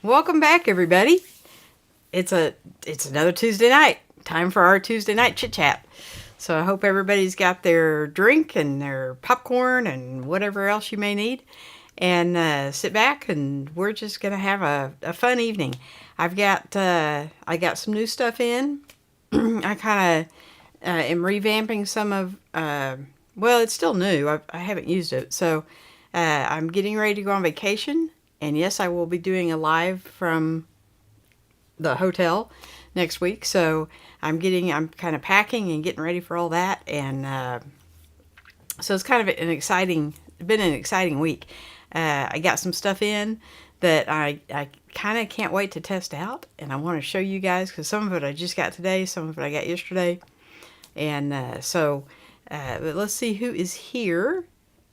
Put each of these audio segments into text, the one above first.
Welcome back, everybody. It's another Tuesday night. Time for our Tuesday night chit chat. So I hope everybody's got their drink and their popcorn and whatever else you may need, and sit back and we're just gonna have a fun evening. I got some new stuff in. I kind of am revamping some of. Well, it's still new. I haven't used it, so I'm getting ready to go on vacation. And yes, I will be doing a live from the hotel next week. So I'm kind of packing and getting ready for all that. And so it's kind of been an exciting week. I got some stuff in that I kind of can't wait to test out. And I want to show you guys because some of it I just got today, some of it I got yesterday. But let's see who is here.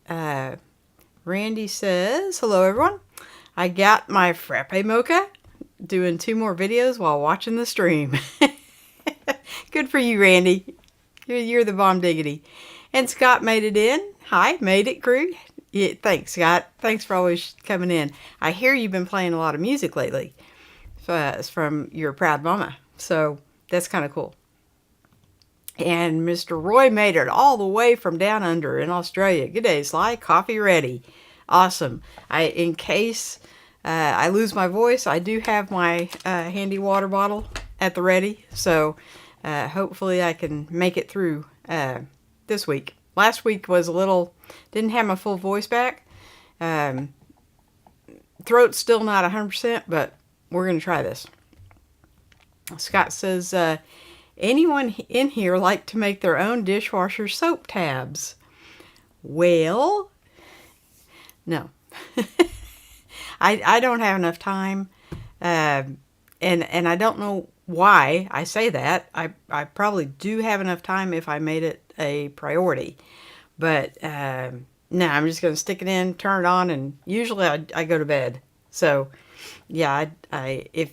Randy says, hello, everyone. I got my frappe mocha, doing 2 more videos while watching the stream. Good for you, Randy. You're the bomb diggity. And Scott made it in. Hi, made it, crew. Yeah, thanks, Scott. Thanks for always coming in. I hear you've been playing a lot of music lately from your proud mama. So that's kind of cool. And Mr. Roy made it all the way from down under in Australia. Good day, Sly. Coffee ready. Awesome. In case I lose my voice, I do have my handy water bottle at the ready. So hopefully I can make it through this week. Last week was didn't have my full voice back. Throat's still not 100%, but we're going to try this. Scott says, anyone in here like to make their own dishwasher soap tabs? Well, no. I don't have enough time, and I don't know why I say that. I probably do have enough time if I made it a priority, but no, I'm just going to stick it in, turn it on, and usually I go to bed. So yeah, if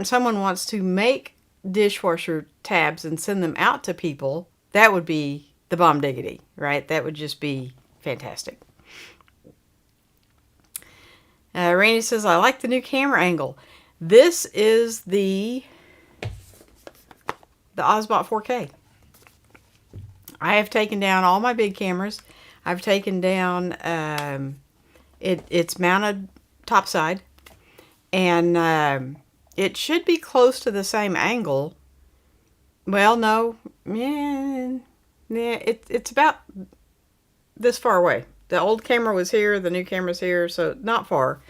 someone wants to make dishwasher tabs and send them out to people, that would be the bomb diggity, right? That would just be fantastic. Randy says, I like the new camera angle. This is the Osbot 4K. I have taken down all my big cameras. I've taken down, it's mounted topside, and it should be close to the same angle. Well, no, yeah, it's about this far away. The old camera was here, the new camera's here, so not far.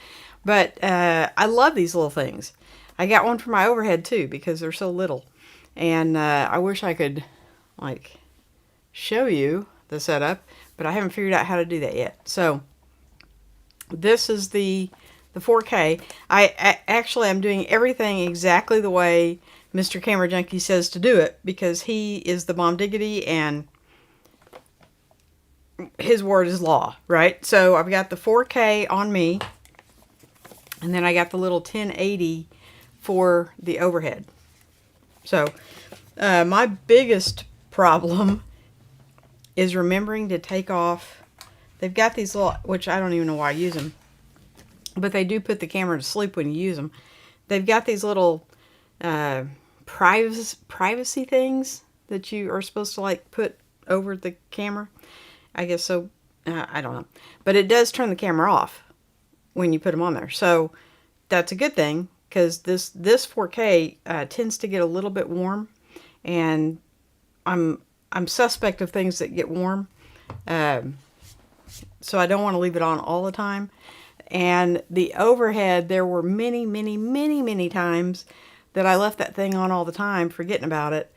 But I love these little things. I got one for my overhead too because they're so little. And I wish I could show you the setup, but I haven't figured out how to do that yet. So this is the 4K. I'm doing everything exactly the way Mr. Camera Junkie says to do it because he is the bomb diggity and his word is law, right? So I've got the 4K on me, and then I got the little 1080 for the overhead. So my biggest problem is remembering to take off. They've got these little, which I don't even know why I use them, but they do put the camera to sleep when you use them. They've got these little privacy things that you are supposed to put over the camera. I guess so. I don't know. But it does turn the camera off when you put them on there. So that's a good thing because this 4K tends to get a little bit warm. And I'm suspect of things that get warm. So I don't want to leave it on all the time. And the overhead, there were many, many, many, many times that I left that thing on all the time, forgetting about it.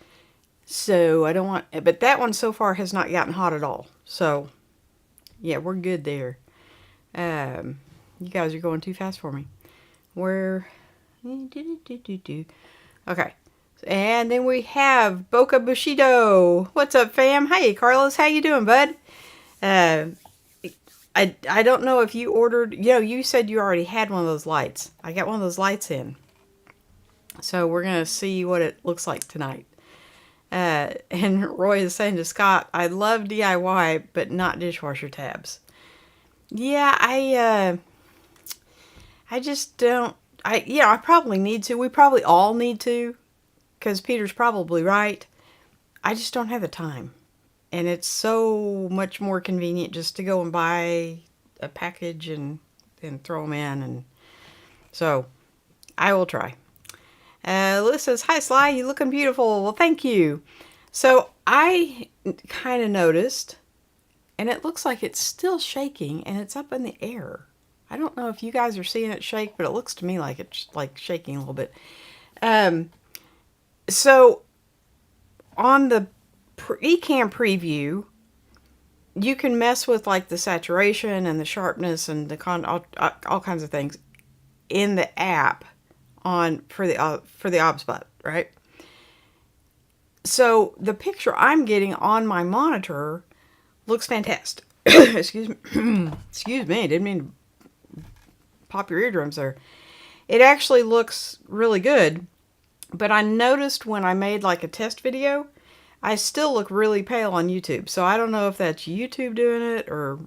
So I don't want, but that one so far has not gotten hot at all. So yeah, we're good there. You guys are going too fast for me. Okay. And then we have Boca Bushido. What's up, fam? Hey, Carlos, how you doing, bud? I don't know if you ordered, you said you already had one of those lights. I got one of those lights in. So we're going to see what it looks like tonight. And Roy is saying to Scott, I love DIY, but not dishwasher tabs. Yeah, I just don't. I probably need to. We probably all need to, because Peter's probably right. I just don't have the time. And it's so much more convenient just to go and buy a package and throw them in. And so I will try. Liz says, "Hi Sly, you looking beautiful." Well, thank you. So I kind of noticed, and it looks like it's still shaking and it's up in the air. I don't know if you guys are seeing it shake, but it looks to me like it's like shaking a little bit. So on the Ecamm preview, you can mess with like the saturation and the sharpness and the all kinds of things in the app for the OBSBot, right? So the picture I'm getting on my monitor looks fantastic. Excuse me. Excuse me. I didn't mean to pop your eardrums there. It actually looks really good, but I noticed when I made like a test video, I still look really pale on YouTube. So I don't know if that's YouTube doing it or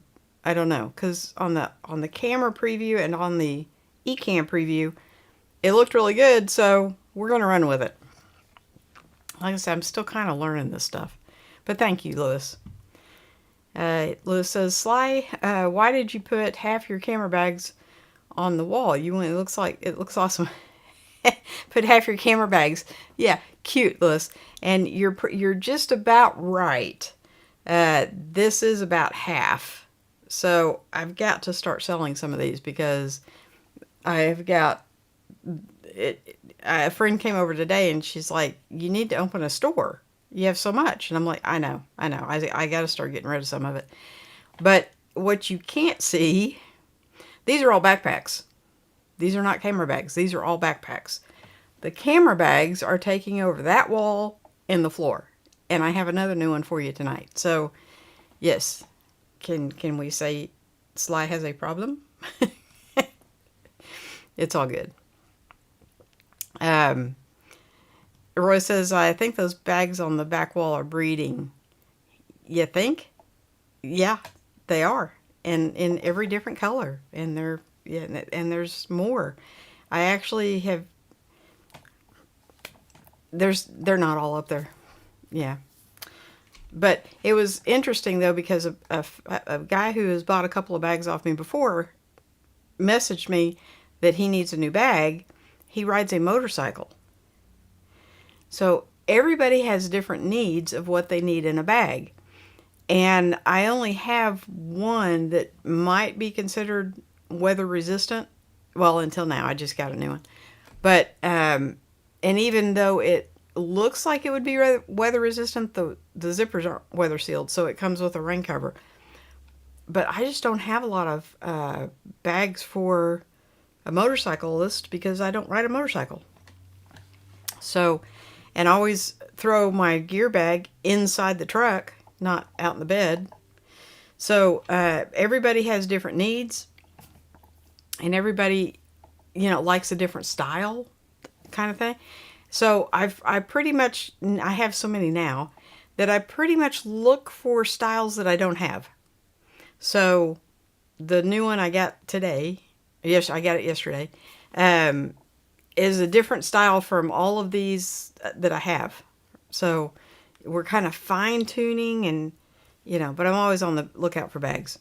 I don't know, because on the camera preview and on the Ecamm preview, it looked really good. So we're gonna run with it. Like I said, I'm still kind of learning this stuff, but thank you, Lewis. Lewis says, "Sly, why did you put half your camera bags on the wall? It looks awesome." Put half your camera bags. Yeah, cute, Lewis. And you're just about right. This is about half. So I've got to start selling some of these because I've got it. A friend came over today and she's like, "You need to open a store. You have so much." And I'm like, I know. I got to start getting rid of some of it. But what you can't see, these are all backpacks. These are not camera bags. These are all backpacks. The camera bags are taking over that wall and the floor. And I have another new one for you tonight. So, yes. Can we say Sly has a problem? It's all good. Roy says, "I think those bags on the back wall are breeding." You think? Yeah, they are. And in every different color. And there's more. I actually have... They're not all up there. Yeah. But it was interesting, though, because a guy who has bought a couple of bags off me before messaged me that he needs a new bag. He rides a motorcycle. So everybody has different needs of what they need in a bag. And I only have one that might be considered weather resistant. Well, until now, I just got a new one. But, and even though it looks like it would be weather resistant, the zippers aren't weather sealed. So it comes with a rain cover. But I just don't have a lot of bags for a motorcyclist because I don't ride a motorcycle. So, and I always throw my gear bag inside the truck, not out in the bed. So everybody has different needs, and everybody, likes a different style, kind of thing. So I have so many now that I pretty much look for styles that I don't have. So the new one I got today, yes, I got it yesterday, is a different style from all of these that I have. So we're kind of fine tuning and, but I'm always on the lookout for bags.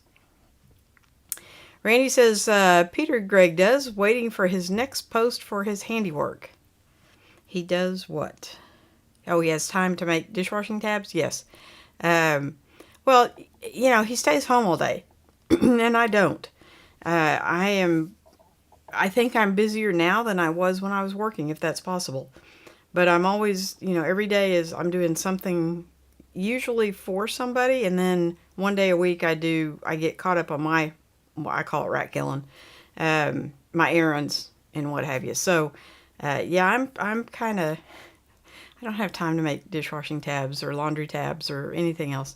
Randy says, Peter Gregg does, waiting for his next post for his handiwork. He does what? Oh, he has time to make dishwashing tabs? Yes. Well, he stays home all day and I don't. I think I'm busier now than I was when I was working, if that's possible. But I'm always, every day I'm doing something usually for somebody. And then one day a week I get caught up on I call it rat killing, my errands and what have you. So, I'm kind of, I don't have time to make dishwashing tabs or laundry tabs or anything else.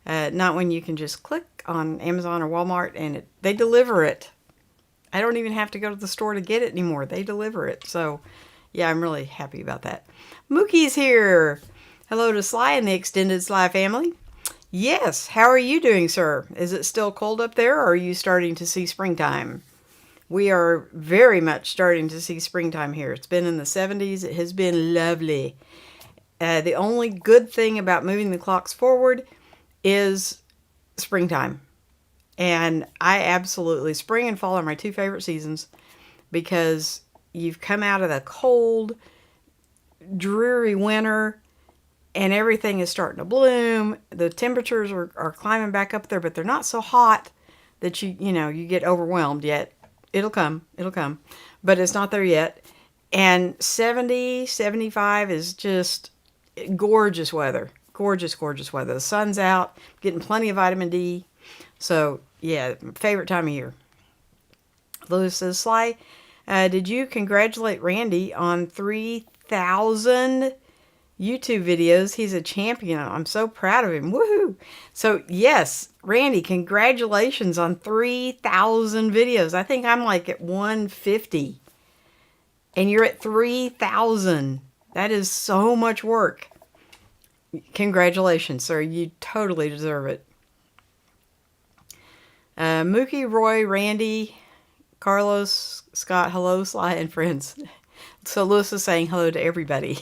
Not when you can just click on Amazon or Walmart and they deliver it. I don't even have to go to the store to get it anymore. They deliver it. So, yeah, I'm really happy about that. Mookie's here. Hello to Sly and the extended Sly family. Yes, how are you doing, sir? Is it still cold up there, or are you starting to see springtime? We are very much starting to see springtime here. It's been in the 70s. It has been lovely. The only good thing about moving the clocks forward is springtime. And I absolutely, spring and fall are my two favorite seasons because you've come out of the cold, dreary winter and everything is starting to bloom. The temperatures are climbing back up there, but they're not so hot that you get overwhelmed yet. It'll come. It'll come. But it's not there yet. And 70, 75 is just gorgeous weather. Gorgeous, gorgeous weather. The sun's out, getting plenty of vitamin D. So, yeah, favorite time of year. Lewis says, Sly, did you congratulate Randy on 3,000 YouTube videos? He's a champion. I'm so proud of him. Woohoo! So, yes, Randy, congratulations on 3,000 videos. I think I'm like at 150. And you're at 3,000. That is so much work. Congratulations, sir. You totally deserve it. Mookie, Roy, Randy, Carlos, Scott, hello, Sly, and friends. So Lewis is saying hello to everybody.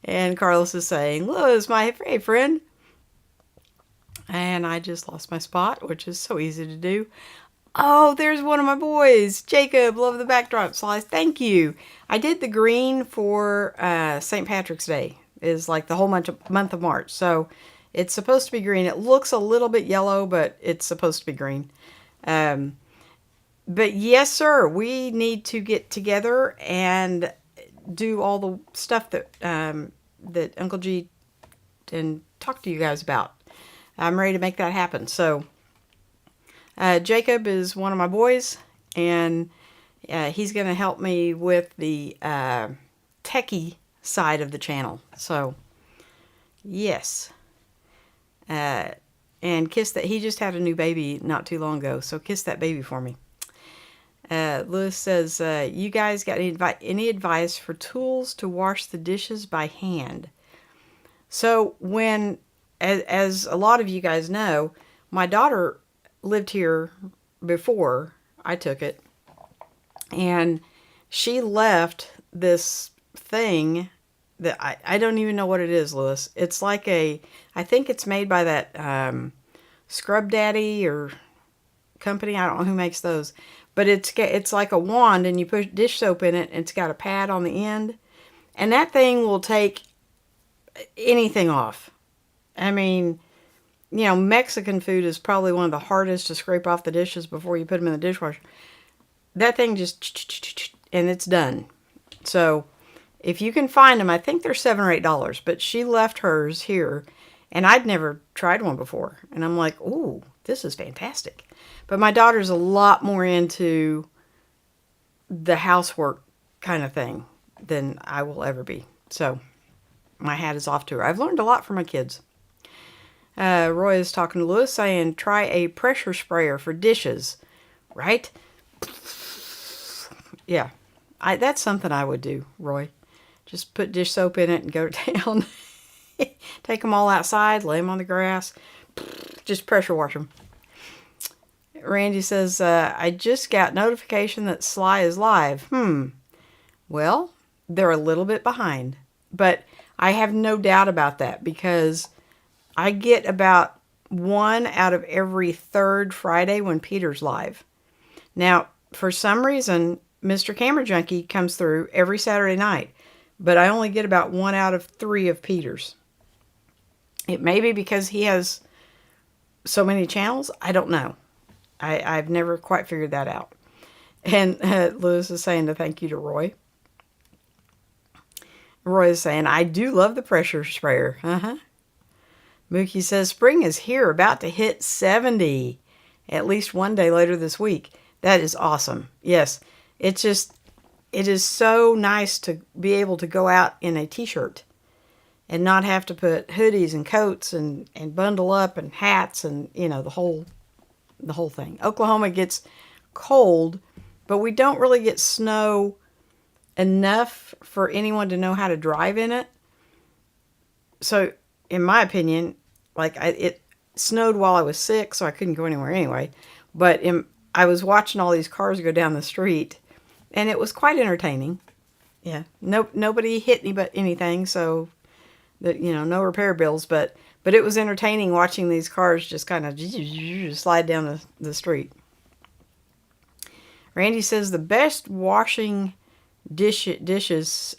And Carlos is saying, Lewis, my hey, friend. And I just lost my spot, which is so easy to do. Oh, there's one of my boys. Jacob, love the backdrop, Sly. Thank you. I did the green for St. Patrick's Day. Is like the whole month of March. So it's supposed to be green. It looks a little bit yellow, but it's supposed to be green. But yes, sir, we need to get together and do all the stuff that that Uncle G and talk to you guys about. I'm ready to make that happen. So Jacob is one of my boys, and he's going to help me with the techie side of the channel. So yes. And kiss that. He just had a new baby not too long ago, so kiss that baby for me. Lewis says, you guys got any advice for tools to wash the dishes by hand? So when, as a lot of you guys know, my daughter lived here before I took it, and she left this thing that I don't even know what it is, Lewis. It's like I think it's made by that Scrub Daddy or company. I don't know who makes those. But it's like a wand, and you put dish soap in it, and it's got a pad on the end. And that thing will take anything off. I mean, Mexican food is probably one of the hardest to scrape off the dishes before you put them in the dishwasher. That thing just, and it's done. So if you can find them, I think they're $7 or $8, but she left hers here, and I'd never tried one before. And I'm like, ooh, this is fantastic. But my daughter's a lot more into the housework kind of thing than I will ever be. So my hat is off to her. I've learned a lot from my kids. Roy is talking to Lewis, saying, try a pressure sprayer for dishes, right? Yeah, that's something I would do, Roy. Just put dish soap in it and go to town. Take them all outside, lay them on the grass. Just pressure wash them. Randy says, I just got notification that Sly is live. Well, they're a little bit behind. But I have no doubt about that because I get about one out of every third Friday when Peter's live. Now, for some reason, Mr. Camera Junkie comes through every Saturday night. But I only get about one out of three of Peter's. It may be because he has so many channels. I don't know. I've never quite figured that out. And Lewis is saying to thank you to Roy. Roy is saying, I do love the pressure sprayer. Mookie says, spring is here, about to hit 70. At least one day later this week. That is awesome. Yes, it is so nice to be able to go out in a t-shirt and not have to put hoodies and coats and bundle up and hats and, the whole thing. Oklahoma gets cold, but we don't really get snow enough for anyone to know how to drive in it. So, in my opinion, it snowed while I was sick, so I couldn't go anywhere anyway. But I was watching all these cars go down the street, and it was quite entertaining. Yeah, nobody hit anything, so that no repair bills, but it was entertaining watching these cars just kind of slide down the street. Randy says the best washing dishes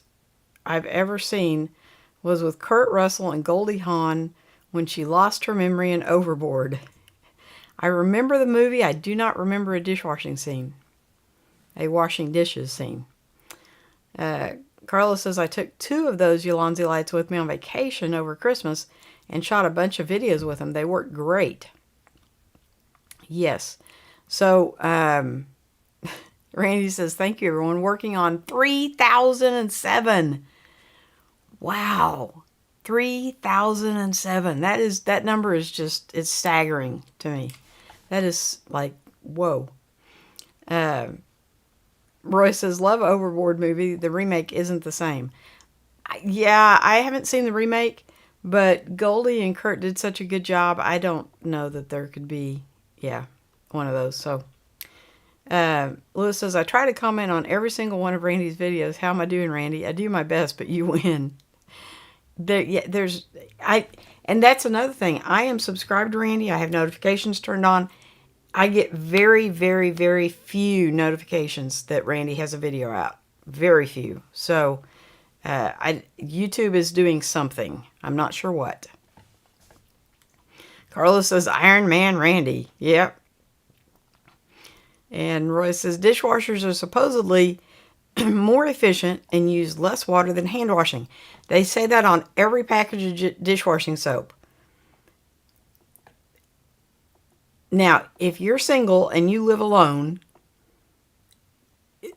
I've ever seen was with Kurt Russell and Goldie Hawn when she lost her memory and overboard. I remember the movie. I do not remember a dishwashing scene. A washing dishes scene. Carla says, I took 2 of those Ulanzi lights with me on vacation over Christmas and shot a bunch of videos with them. They worked great. Yes. So, Randy says, thank you, everyone. Working on 3007. Wow. 3007. That number is just, it's staggering to me. That is like, whoa. Roy says, love Overboard movie. The remake isn't the same. Yeah, I haven't seen the remake, but Goldie and Kurt did such a good job. I don't know that there could be, one of those. So, Lewis says, I try to comment on every single one of Randy's videos. How am I doing, Randy? I do my best, but you win. And that's another thing. I am subscribed to Randy. I have notifications turned on. I get very, very, very few notifications that Randy has a video out. Very few. So, YouTube is doing something. I'm not sure what. Carlos says, Iron Man Randy. Yep. And Roy says, dishwashers are supposedly more efficient and use less water than hand washing. They say that on every package of dishwashing soap. Now, if you're single and you live alone,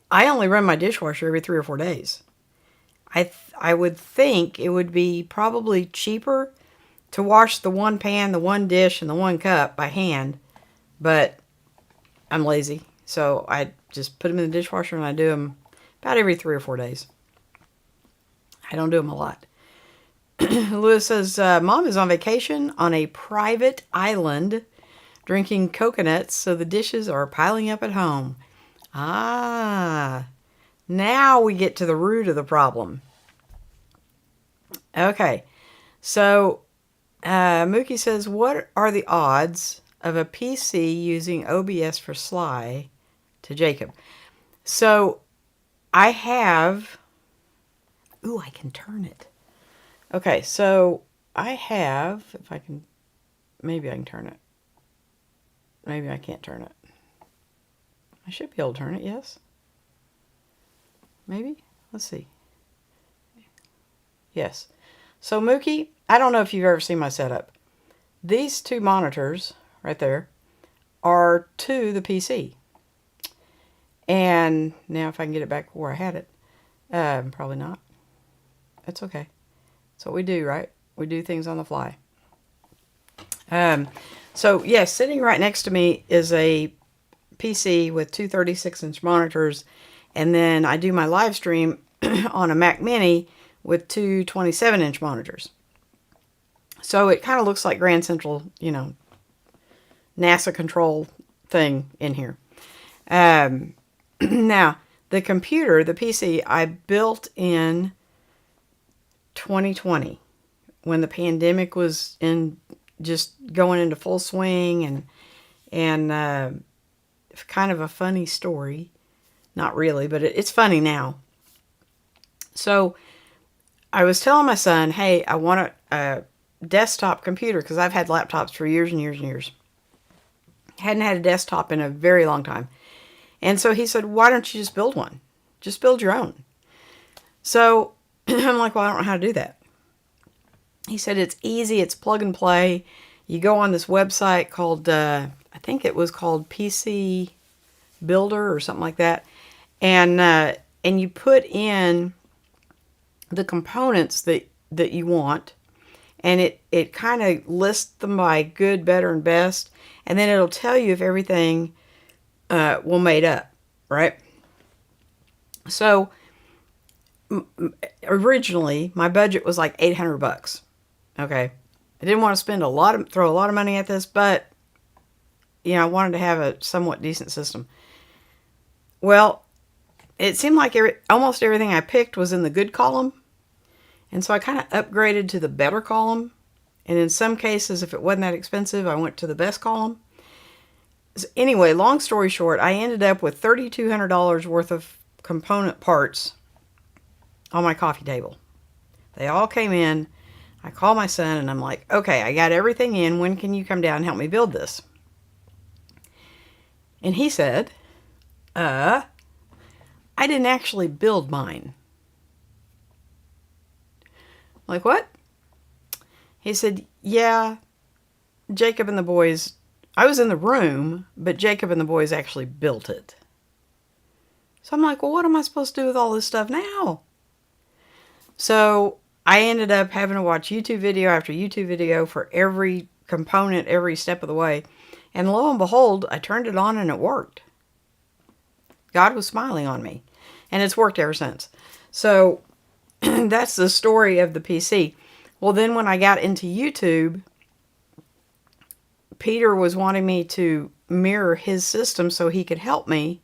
I only run my dishwasher every 3 or 4 days. I would think it would be probably cheaper to wash the one pan, the one dish, and the one cup by hand, but I'm lazy, so I just put them in the dishwasher and I do them about every 3 or 4 days. I don't do them a lot. Lewis says, Mom is on vacation on a private island drinking coconuts, so the dishes are piling up at home. Ah, now we get to the root of the problem. Okay, so Mookie says, what are the odds of a PC using OBS for Sly to Jacob? So I have... Ooh, I can turn it. Okay, so I have... If I can... Maybe I can turn it. Maybe I can't turn it. I should be able to turn it, yes? Maybe? Let's see. Yes. So, Mookie, I don't know if you've ever seen my setup. These 2 monitors right there are to the PC. And now if I can get it back where I had it. Probably not. That's okay. That's what we do, right? We do things on the fly. So, yes, sitting right next to me is a PC with 2 36-inch monitors, and then I do my live stream on a Mac Mini with 2 27-inch monitors. So it kind of looks like Grand Central, NASA control thing in here. Now, the computer, the PC, I built in 2020 when the pandemic was just going into full swing, and kind of a funny story. Not really, but it's funny now. So I was telling my son, hey, I want a desktop computer, because I've had laptops for years and years and years. Hadn't had a desktop in a very long time. And so he said, why don't you just build one? Just build your own. So I'm like, well, I don't know how to do that. He said, it's easy. It's plug and play. You go on this website called, I think it was called PC Builder or something like that. And you put in the components that you want. And it kind of lists them by good, better, and best. And then it'll tell you if everything will made up, right? So originally, my budget was like $800. Okay, I didn't want to throw a lot of money at this, but you know, I wanted to have a somewhat decent system. Well, it seemed like almost everything I picked was in the good column. And so I kind of upgraded to the better column. And in some cases, if it wasn't that expensive, I went to the best column. So anyway, long story short, I ended up with $3,200 worth of component parts on my coffee table. They all came in. I called my son and I'm like, okay, I got everything in. When can you come down and help me build this? And he said, I didn't actually build mine. Like, what? He said, yeah, Jacob and the boys, I was in the room, but Jacob and the boys actually built it. So I'm like, well, what am I supposed to do with all this stuff now? So I ended up having to watch YouTube video after YouTube video for every component, every step of the way. And lo and behold, I turned it on and it worked. God was smiling on me. And it's worked ever since. So that's the story of the PC. Well, then when I got into YouTube, Peter was wanting me to mirror his system so he could help me.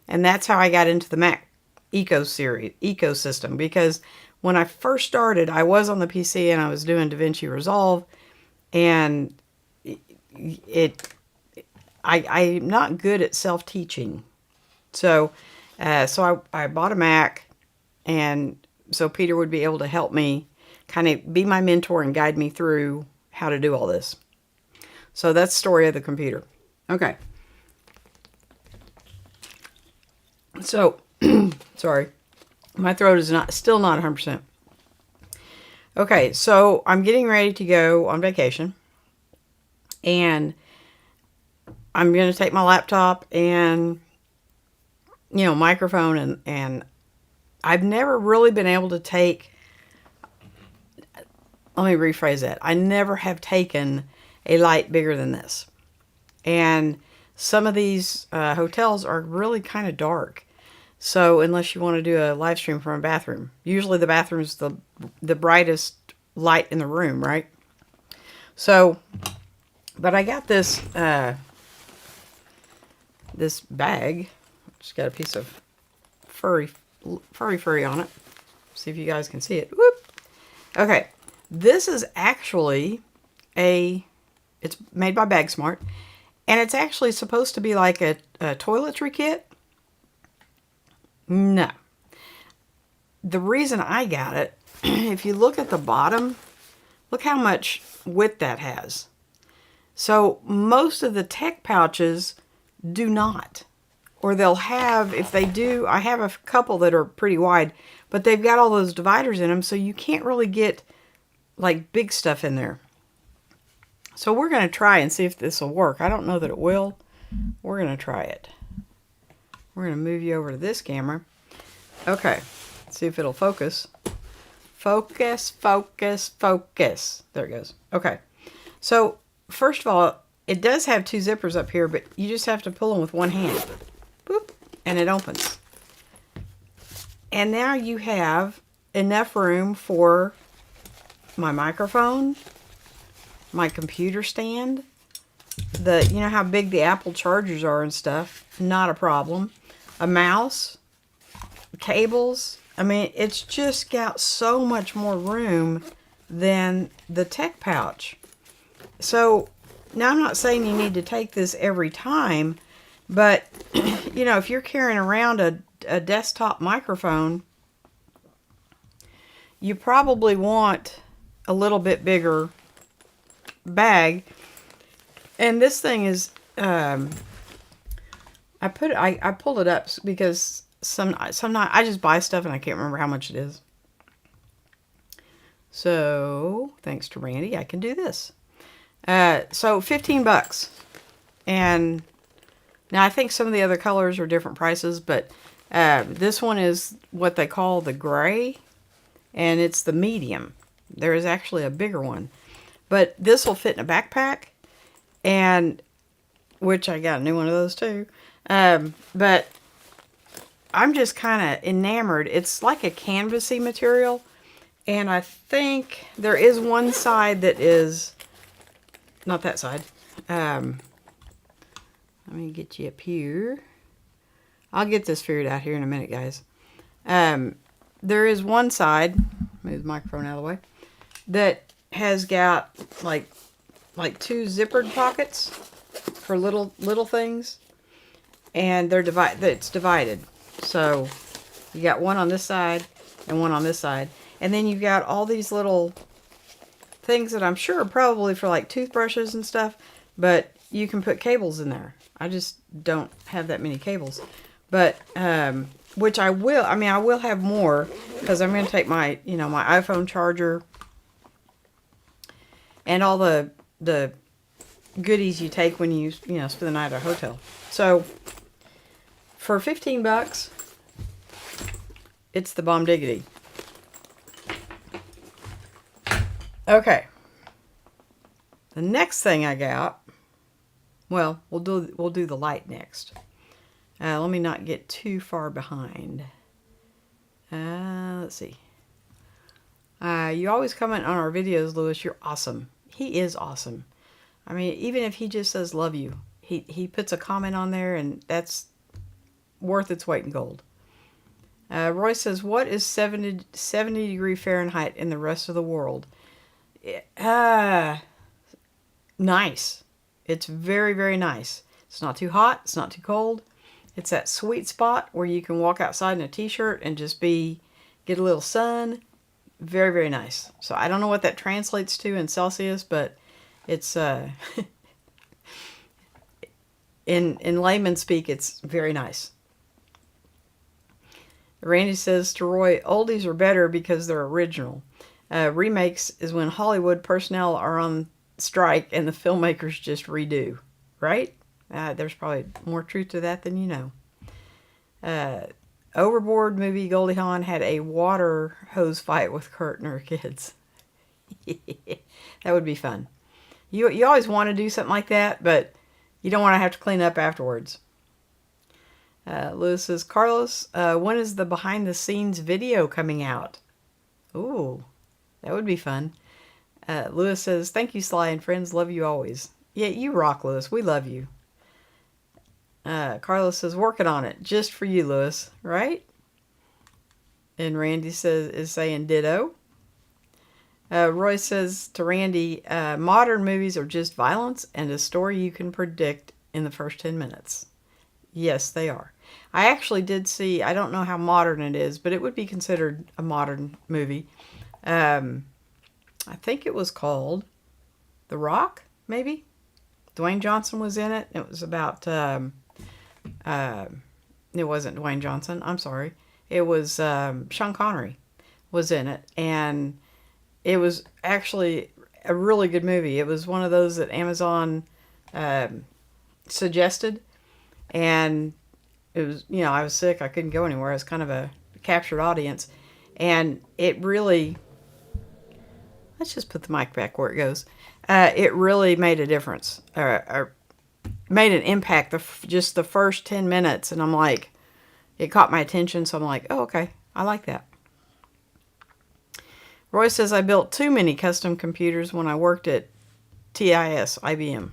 And that's how I got into the Mac ecosystem. Because when I first started, I was on the PC and I was doing DaVinci Resolve. And I'm not good at self-teaching. So I bought a Mac, and so Peter would be able to help me, kind of be my mentor and guide me through how to do all this. So that's the story of the computer. Okay. So, sorry. My throat is still not 100%. Okay, so I'm getting ready to go on vacation. And I'm going to take my laptop and, you know, microphone, and I've never really been able to take, let me rephrase that. I never have taken a light bigger than this. And some of these hotels are really kind of dark. So unless you want to do a live stream from a bathroom, usually the bathroom's the brightest light in the room, right? So, but I got this this bag. Just got a piece of furry on it. See if you guys can see it. Whoop. Okay, this is actually it's made by BagSmart, and it's actually supposed to be like a toiletry kit. No. The reason I got it, if you look at the bottom, look how much width that has. So most of the tech pouches do not. Or they'll have, if they do, I have a couple that are pretty wide, but they've got all those dividers in them, so you can't really get like big stuff in there. So we're going to try and see if this will work. I don't know that it will. We're going to try it. We're going to move you over to this camera. Okay. See if it'll focus. Focus, focus, focus. There it goes. Okay. So, first of all, it does have two zippers up here, but you just have to pull them with one hand. Boop. And it opens. And now you have enough room for my microphone, my computer stand, you know how big the Apple chargers are and stuff. Not a problem. A mouse, cables. I mean, it's just got so much more room than the tech pouch. So, now I'm not saying you need to take this every time, but, you know, if you're carrying around a desktop microphone, you probably want a little bit bigger bag. And this thing is, I pulled it up because some night I just buy stuff and I can't remember how much it is. So thanks to Randy, I can do this. So $15, and now I think some of the other colors are different prices, but this one is what they call the gray, and it's the medium. There is actually a bigger one, but this will fit in a backpack, and which I got a new one of those too. But I'm just kind of enamored. It's like a canvasy material, and I think there is one side that is not that side. Let me get you up here. I'll get this figured out here in a minute, guys. There is one side, move the microphone out of the way, that has got like two zippered pockets for little things, and it's divided. So you got one on this side and one on this side, and then you've got all these little things that I'm sure are probably for like toothbrushes and stuff, but you can put cables in there. I just don't have that many cables, but which I will. I mean, I will have more because I'm going to take my my iPhone charger and all the goodies you take when you spend the night at a hotel. So for $15, it's the bomb diggity. Okay. The next thing I got, well, we'll do the light next. Let me not get too far behind. Let's see. You always comment on our videos, Lewis. You're awesome. He is awesome. I mean, even if he just says love you, he puts a comment on there, and that's worth its weight in gold. Roy says, what is 70 degree Fahrenheit in the rest of the world? Nice. It's very, very nice. It's not too hot. It's not too cold. It's that sweet spot where you can walk outside in a t-shirt and just get a little sun. Very, very nice. So I don't know what that translates to in Celsius, but it's in layman's speak, it's very nice. Randy says to Roy, oldies are better because they're original. Remakes is when Hollywood personnel are on strike and the filmmakers just redo, right? There's probably more truth to that than you know. Overboard movie Goldie Hawn had a water hose fight with Kurt and her kids. That would be fun. You always want to do something like that, but you don't want to have to clean up afterwards. Lewis says, Carlos, when is the behind the scenes video coming out? Ooh, that would be fun. Lewis says, thank you, Sly and friends. Love you always. Yeah, you rock, Lewis. We love you. Carlos says, working on it. Just for you, Lewis. Right? And Randy is saying ditto. Roy says to Randy, modern movies are just violence and a story you can predict in the first 10 minutes. Yes, they are. I actually did see, I don't know how modern it is, but it would be considered a modern movie. I think it was called The Rock, maybe? Dwayne Johnson was in it. It was about, it wasn't Dwayne Johnson, I'm sorry. It was Sean Connery was in it, and it was actually a really good movie. It was one of those that Amazon suggested, and it was, I was sick. I couldn't go anywhere. It was kind of a captured audience, and it really, let's just put the mic back where it goes. It really made a difference, or made an impact. Just the first 10 minutes, and I'm like, it caught my attention, so I'm like, oh, okay, I like that. Roy says, I built too many custom computers when I worked at TIS, IBM.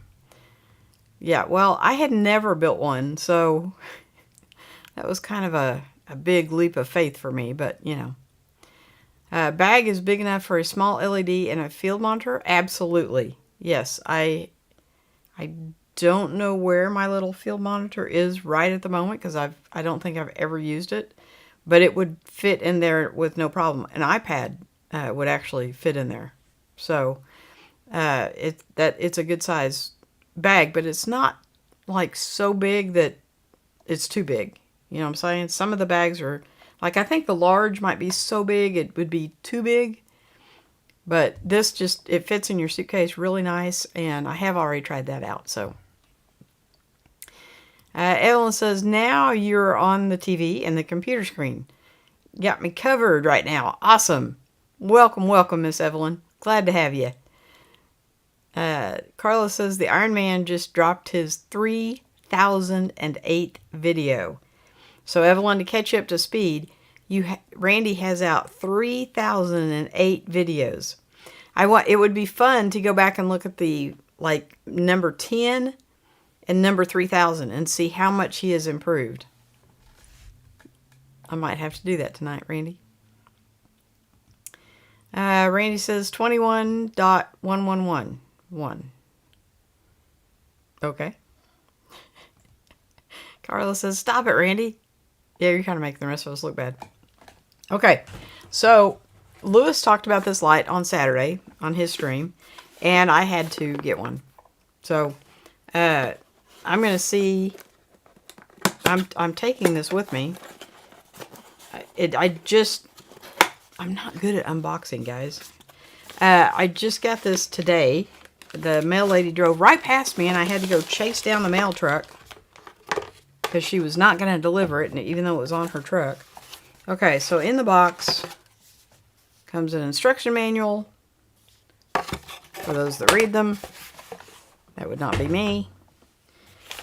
Yeah, well, I had never built one, so that was kind of a big leap of faith for me, but, bag is big enough for a small LED and a field monitor? Absolutely. Yes, I don't know where my little field monitor is right at the moment because I don't think I've ever used it, but it would fit in there with no problem. An iPad would actually fit in there. So it's a good size bag, but it's not like so big that it's too big. You know what I'm saying? Some of the bags are, like, I think the large might be so big it would be too big, but this just, it fits in your suitcase really nice, and I have already tried that out, so. Evelyn says, now you're on the TV and the computer screen. Got me covered right now. Awesome. Welcome, Miss Evelyn. Glad to have you. Carlos says, the Iron Man just dropped his 3008 video. So Evelyn, to catch you up to speed, Randy has out 3008 videos. It would be fun to go back and look at the, like, number 10 and number 3000 and see how much he has improved. I might have to do that tonight, Randy. Randy says 21.1111. Okay. Carla says, stop it, Randy. Yeah, you're kind of making the rest of us look bad. Okay, so Lewis talked about this light on Saturday on his stream, and I had to get one. So I'm going to see. I'm taking this with me. I'm not good at unboxing, guys. I just got this today. The mail lady drove right past me, and I had to go chase down the mail truck because she was not going to deliver it, and even though it was on her truck. Okay, so in the box comes an instruction manual for those that read them. That would not be me.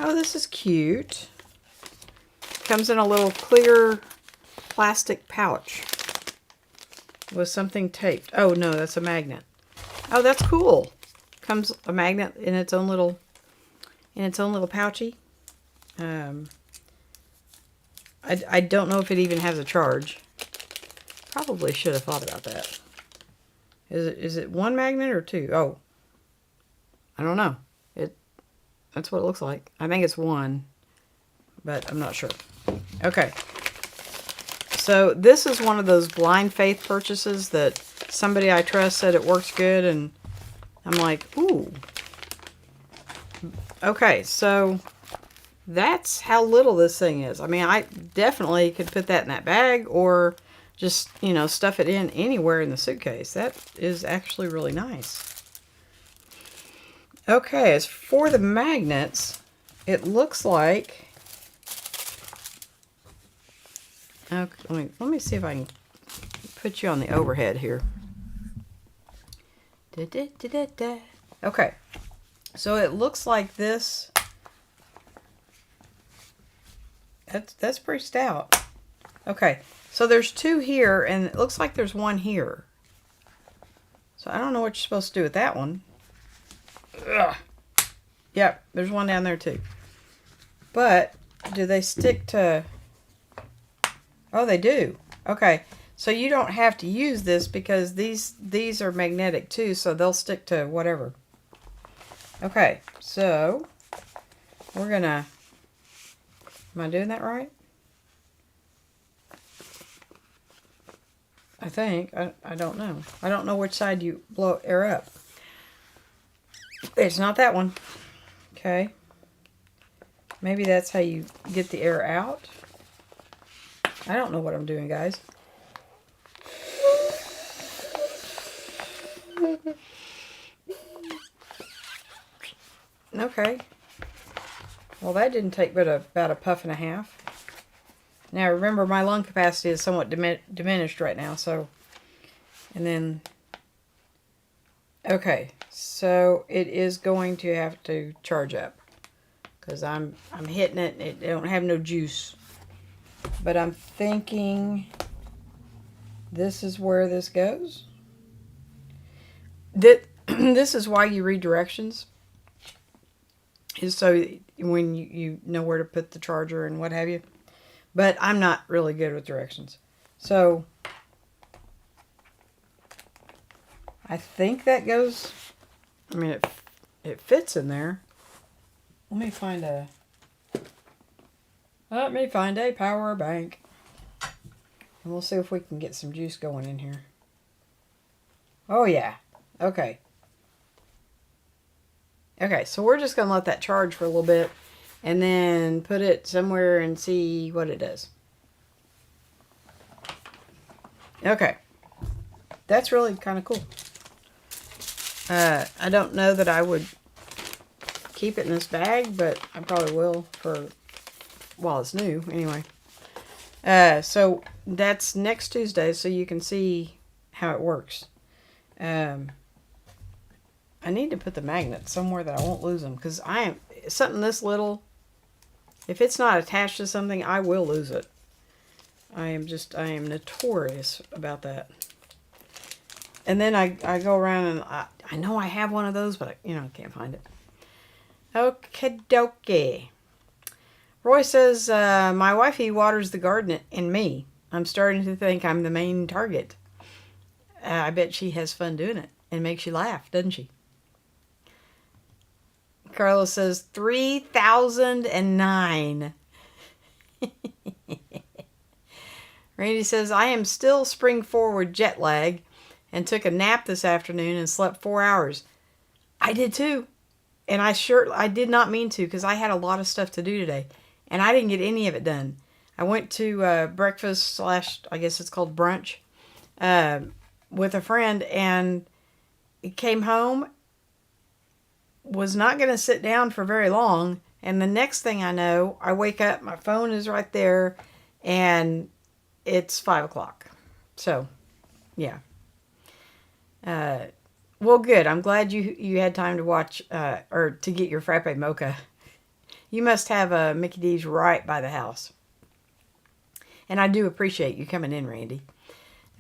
Oh, this is cute. Comes in a little clear plastic pouch with something taped. Oh no, that's a magnet. Oh, that's cool. Comes a magnet in its own little pouchy. I don't know if it even has a charge. Probably should have thought about that. Is it one magnet or two? Oh, I don't know. That's what it looks like. I think it's one, but I'm not sure. Okay. So this is one of those blind faith purchases that somebody I trust said it works good, and I'm like, ooh. Okay, so that's how little this thing is. I mean, I definitely could put that in that bag or just, stuff it in anywhere in the suitcase. That is actually really nice. Okay, as for the magnets, it looks like... Okay, let me see if I can put you on the overhead here. Okay, so it looks like this. That's pretty stout. Okay, so there's two here, and it looks like there's one here. So I don't know what you're supposed to do with that one. Ugh. Yep, there's one down there too. But do they stick to... Oh, they do. Okay, so you don't have to use this because these are magnetic too, so they'll stick to whatever. Okay, so we're gonna... Am I doing that right? I think. I don't know. I don't know which side you blow air up. It's not that one. Okay. Maybe that's how you get the air out. I don't know what I'm doing, guys. Okay. Well, that didn't take but about a puff and a half. Now, remember, my lung capacity is somewhat diminished right now, so... And then... Okay, so it is going to have to charge up. Because I'm hitting it, and it don't have no juice. But I'm thinking... This is where this goes. This is why you read directions. Is so when you know where to put the charger and what have you. But I'm not really good with directions. So I think that goes, I mean, it fits in there. Let me find a power bank. And we'll see if we can get some juice going in here. Oh yeah. Okay. Okay, so we're just going to let that charge for a little bit and then put it somewhere and see what it does. Okay. That's really kind of cool. I don't know that I would keep it in this bag, but I probably will for while it's new anyway. So that's next Tuesday, so you can see how it works. I need to put the magnet somewhere that I won't lose them, because something this little, if it's not attached to something, I will lose it. I am notorious about that. And then I go around and I know I have one of those, but I can't find it. Okie dokie. Roy says, my wifey waters the garden and me. I'm starting to think I'm the main target. I bet she has fun doing it and makes you laugh, doesn't she? Carlos says 3009. Randy says, I am still spring forward jet lag and took a nap this afternoon and slept 4 hours. I did too. And I did not mean to because I had a lot of stuff to do today. And I didn't get any of it done. I went to breakfast / I guess it's called brunch with a friend, and came home, was not going to sit down for very long, and the next thing I know, I wake up, my phone is right there, and it's 5 o'clock. So, yeah. Well, good. I'm glad you had time to watch, or to get your frappe mocha. You must have a Mickey D's right by the house. And I do appreciate you coming in, Randy.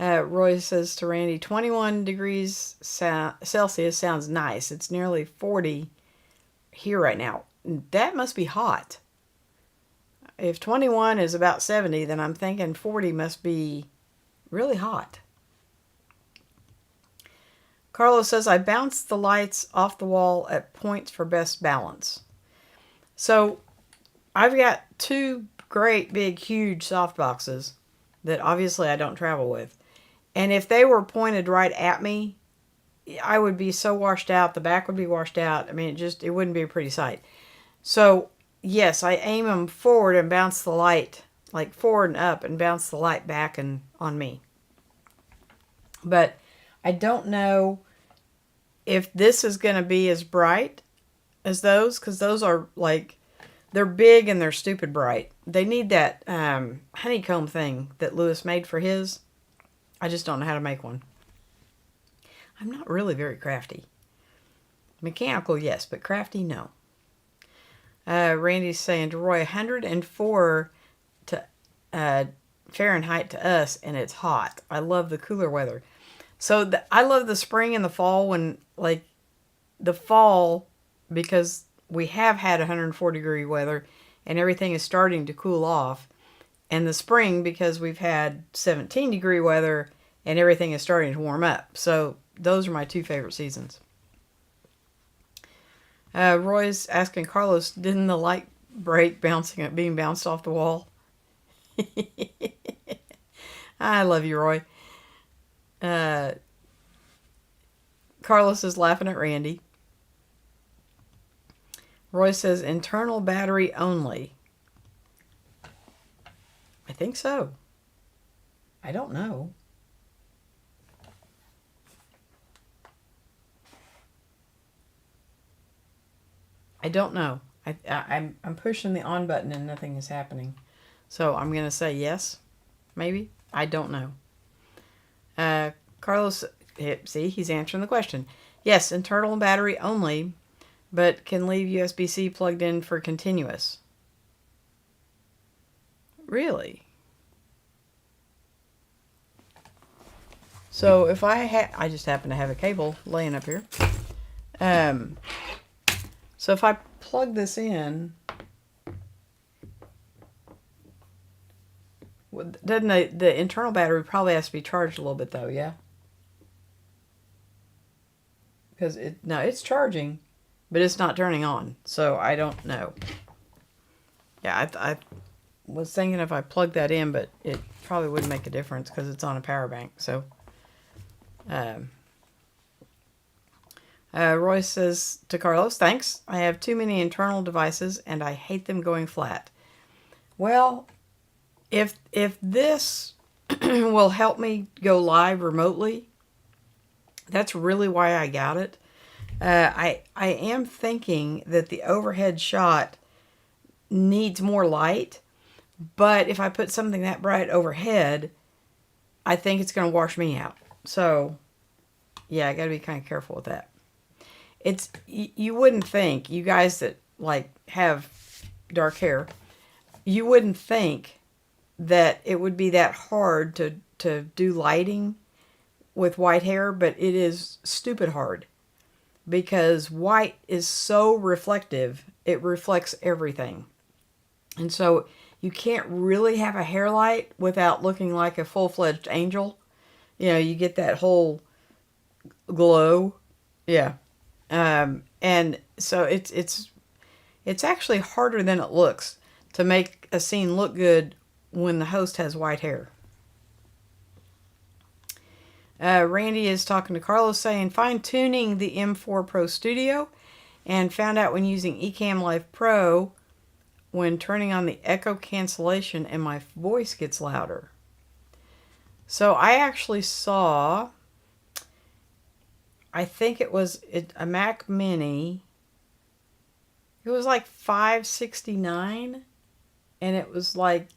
Roy says to Randy, 21 degrees Celsius sounds nice. It's nearly 40 here right now. That must be hot. If 21 is about 70, then I'm thinking 40 must be really hot. Carlos says, I bounced the lights off the wall at points for best balance. So I've got 2 great, big, huge soft boxes that obviously I don't travel with. And if they were pointed right at me, I would be so washed out. The back would be washed out. I mean, it wouldn't be a pretty sight. So, yes, I aim them forward and bounce the light, like forward and up, and bounce the light back and on me. But I don't know if this is going to be as bright as those, because those are like, they're big and they're stupid bright. They need that honeycomb thing that Lewis made for his. I just don't know how to make one. I'm not really very crafty. Mechanical, yes, but crafty, no. Randy's saying to Roy, 104 to Fahrenheit to us, and it's hot. I love the cooler weather. So I love the spring and the fall when, like, the fall, because we have had 104-degree weather and everything is starting to cool off. And the spring, because we've had 17-degree weather and everything is starting to warm up. So those are my 2 favorite seasons. Roy's asking Carlos, didn't the light break being bounced off the wall? I love you, Roy. Carlos is laughing at Randy. Roy says, internal battery only. I think so. I don't know. I don't know. I'm pushing the on button and nothing is happening. So I'm going to say yes, maybe. I don't know. Carlos, see, he's answering the question. Yes, internal battery only, but can leave USB-C plugged in for continuous. Really? So if I just happen to have a cable laying up here. So if I plug this in, doesn't the internal battery probably has to be charged a little bit though, yeah? Because it's charging, but it's not turning on. So I don't know. Yeah, I was thinking if I plug that in, but it probably wouldn't make a difference because it's on a power bank. So, Roy says to Carlos, thanks. I have too many internal devices and I hate them going flat. Well, if this will help me go live remotely, that's really why I got it. I am thinking that the overhead shot needs more light, but if I put something that bright overhead, I think it's going to wash me out. So, yeah, I got to be kind of careful with that. You wouldn't think, you guys that like have dark hair, you wouldn't think that it would be that hard to do lighting with white hair, but it is stupid hard. because white is so reflective. It reflects everything. And so you can't really have a hair light without looking like a full-fledged angel. You know, you get that whole glow. Yeah. And so it's actually harder than it looks to make a scene look good when the host has white hair. Randy is talking to Carlos saying, fine-tuning the M4 Pro Studio and found out when using Ecamm Live Pro, when turning on the echo cancellation and my voice gets louder. So I actually saw, I think it was a Mac Mini. It was like $569, and it was like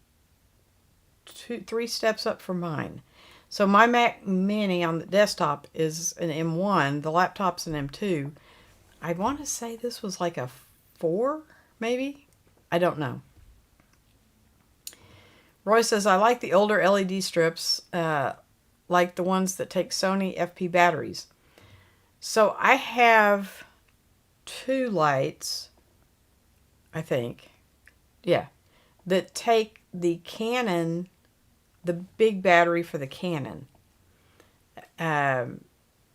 3 steps up from mine. So my Mac Mini on the desktop is an M1. The laptop's an M2. I want to say this was like a 4, maybe? I don't know. Roy says, I like the older LED strips, like the ones that take Sony FP batteries. So I have 2 lights, I think. Yeah. That take the Canon, the big battery for the Canon. And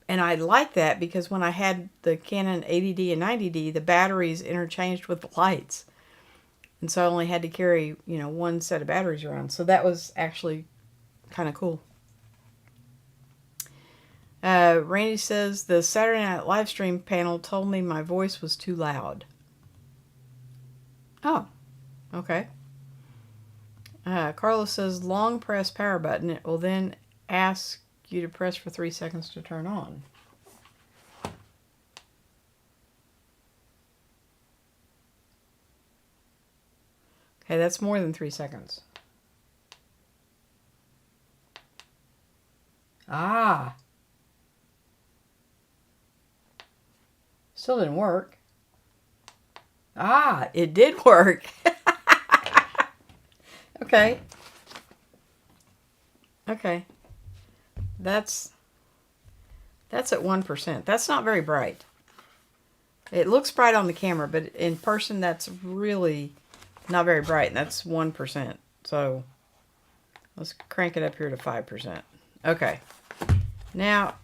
I like that because when I had the Canon 80D and 90D, the batteries interchanged with the lights. And so I only had to carry, one set of batteries around. So that was actually kind of cool. Randy says, the Saturday Night live stream panel told me my voice was too loud. Oh, okay. Carlos says, long press power button. It will then ask you to press for 3 seconds to turn on. Okay, that's more than 3 seconds. Ah. Still didn't work. Ah, it did work. Okay. Okay. That's at 1%. That's not very bright. It looks bright on the camera, but in person that's really not very bright, and that's 1%. So let's crank it up here to 5%. Okay. Now,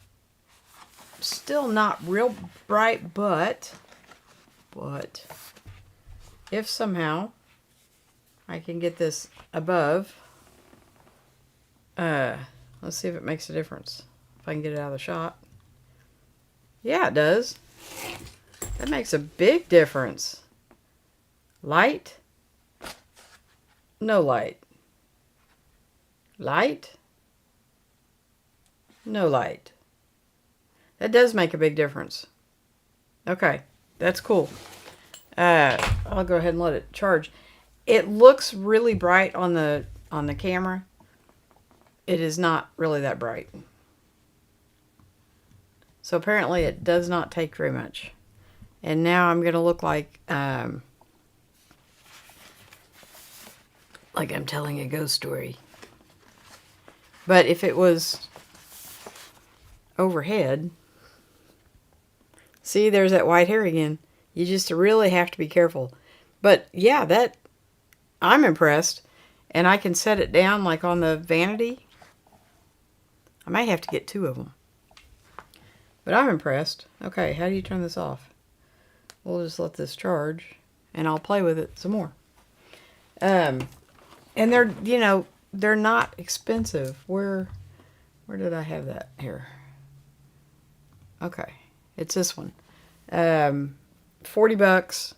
still not real bright, but if somehow I can get this above, let's see if it makes a difference. If I can get it out of the shot. Yeah, it does. That makes a big difference. Light. No light. Light. No light. That does make a big difference. Okay, that's cool. I'll go ahead and let it charge. It looks really bright on the camera. It is not really that bright. So apparently it does not take very much. And now I'm going to look like I'm telling a ghost story. But if it was overhead, see, there's that white hair again. You just really have to be careful. But yeah, I'm impressed. And I can set it down like on the vanity. I might have to get 2 of them. But I'm impressed. Okay, how do you turn this off? We'll just let this charge, and I'll play with it some more. And they're not expensive. Where did I have that? Here. Okay, it's this one. $40,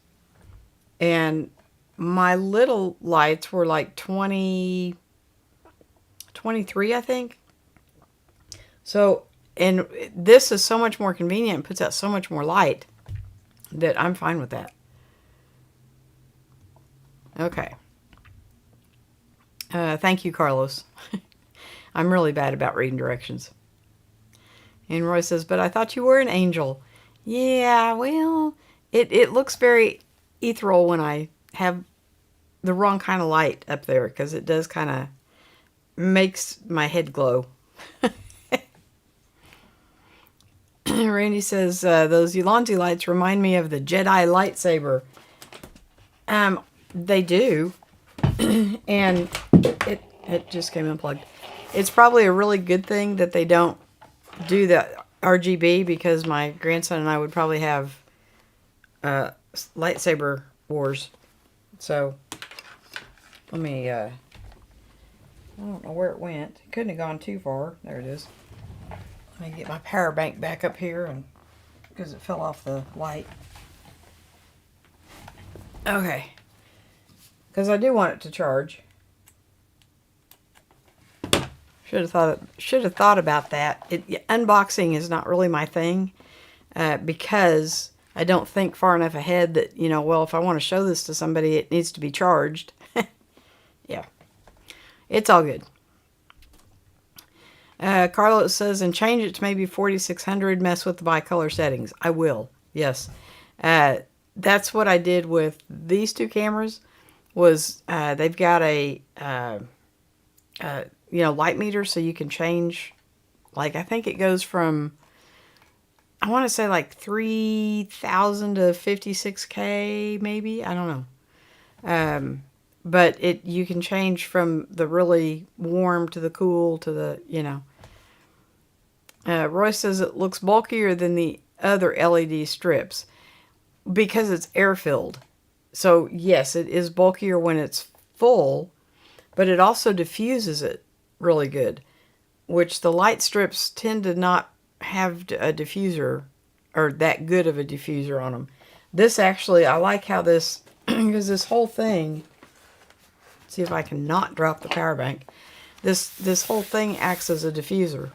and my little lights were like 23, I think. So, and this is so much more convenient and puts out so much more light that I'm fine with that. Okay. Thank you, Carlos. I'm really bad about reading directions. And Roy says, but I thought you were an angel. Yeah, well, it looks very ethereal when I have the wrong kind of light up there, because it does kind of makes my head glow. Randy says, those Ulanzi lights remind me of the Jedi lightsaber. They do. And it just came unplugged. It's probably a really good thing that they don't do the RGB, because my grandson and I would probably have lightsaber wars. So, let me, I don't know where it went. It couldn't have gone too far. There it is. Let me get my power bank back up here, and because it fell off the light. Okay. Because I do want it to charge. Should have thought about that. Unboxing is not really my thing, because I don't think far enough ahead that, well, if I want to show this to somebody, it needs to be charged. Yeah. It's all good. Carlos says, and change it to maybe 4600, mess with the bicolor settings. I will. Yes. That's what I did with these two cameras, was they've got a light meter, so you can change, like, I think it goes from, I want to say like 3,000 to 56K, maybe. I don't know. But you can change from the really warm to the cool to the, Roy says it looks bulkier than the other LED strips because it's air-filled. So, yes, it is bulkier when it's full, but it also diffuses it really good, which the light strips tend to not have a diffuser, or that good of a diffuser on them. This actually, I like how this, because this whole thing, see if I can not drop the power bank, this whole thing acts as a diffuser.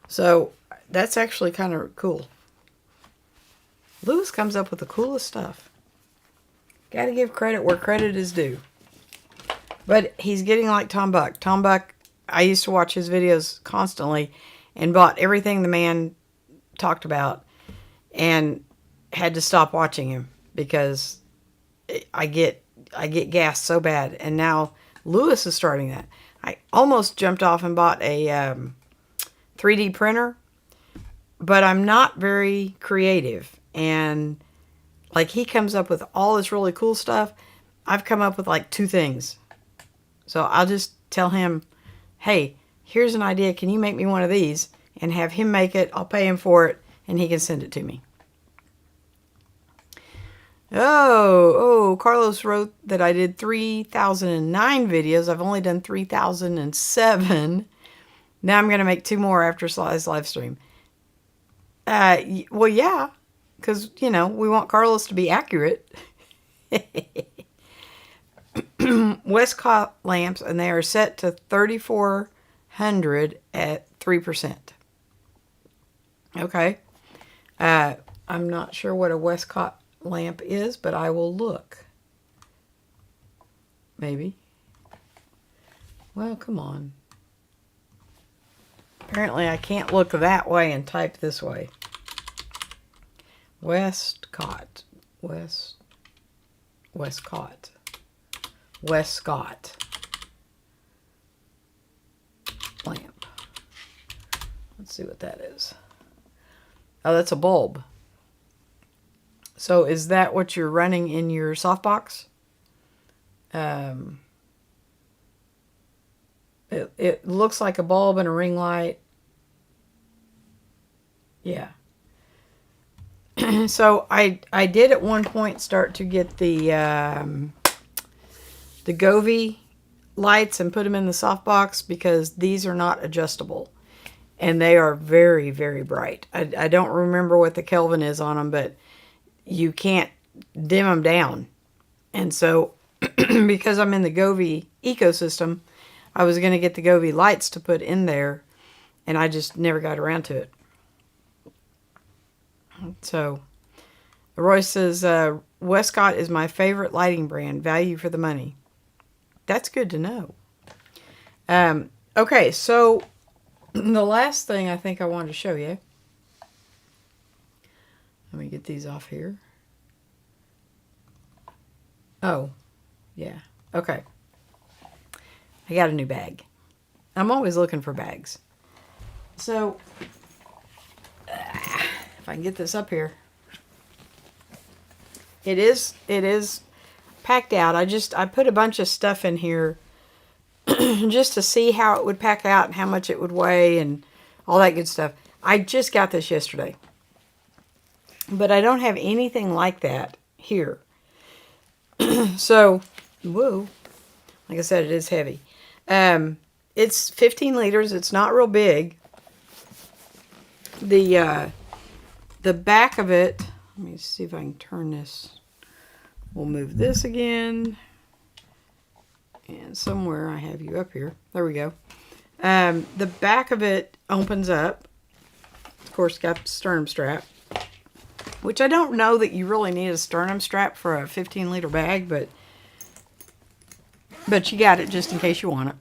So that's actually kind of cool. Lewis comes up with the coolest stuff. Gotta give credit where credit is due. But he's getting like Tom Buck. Tom Buck, I used to watch his videos constantly and bought everything the man talked about, and had to stop watching him because I get gassed so bad. And now Lewis is starting that. I almost jumped off and bought a 3D printer, but I'm not very creative. And like, he comes up with all this really cool stuff. I've come up with like 2 things. So I'll just tell him, hey, here's an idea. Can you make me one of these? And have him make it. I'll pay him for it, and he can send it to me. Oh, Carlos wrote that I did 3,009 videos. I've only done 3,007. Now I'm going to make 2 more after Sly's live stream. Well, yeah, because, we want Carlos to be accurate. Westcott lamps, and they are set to 3,400 at 3%. Okay. I'm not sure what a Westcott lamp is, but I will look. Maybe. Well, come on. Apparently I can't look that way and type this way. Westcott. Westcott. Lamp. Let's see what that is. Oh, that's a bulb. So is that what you're running in your softbox? It looks like a bulb and a ring light. Yeah. So I did at one point start to get the Govee lights and put them in the softbox, because these are not adjustable. And they are very, very bright. I don't remember what the Kelvin is on them, but you can't dim them down. And so, because I'm in the Govee ecosystem, I was going to get the Govee lights to put in there, and I just never got around to it. So, Roy says, Westcott is my favorite lighting brand. Value for the money. That's good to know. Okay, so the last thing I think I wanted to show you. Let me get these off here. Oh, yeah. Okay. I got a new bag. I'm always looking for bags. So, if I can get this up here. It is packed out. I put a bunch of stuff in here just to see how it would pack out and how much it would weigh and all that good stuff. I just got this yesterday. But I don't have anything like that here. So, whoa. Like I said, it is heavy. It's 15 liters. It's not real big. The back of it, let me see if I can turn this. We'll move this again. And somewhere I have you up here. There we go. The back of it opens up. Of course, got the sternum strap. Which I don't know that you really need a sternum strap for a 15-liter bag, but you got it just in case you want it.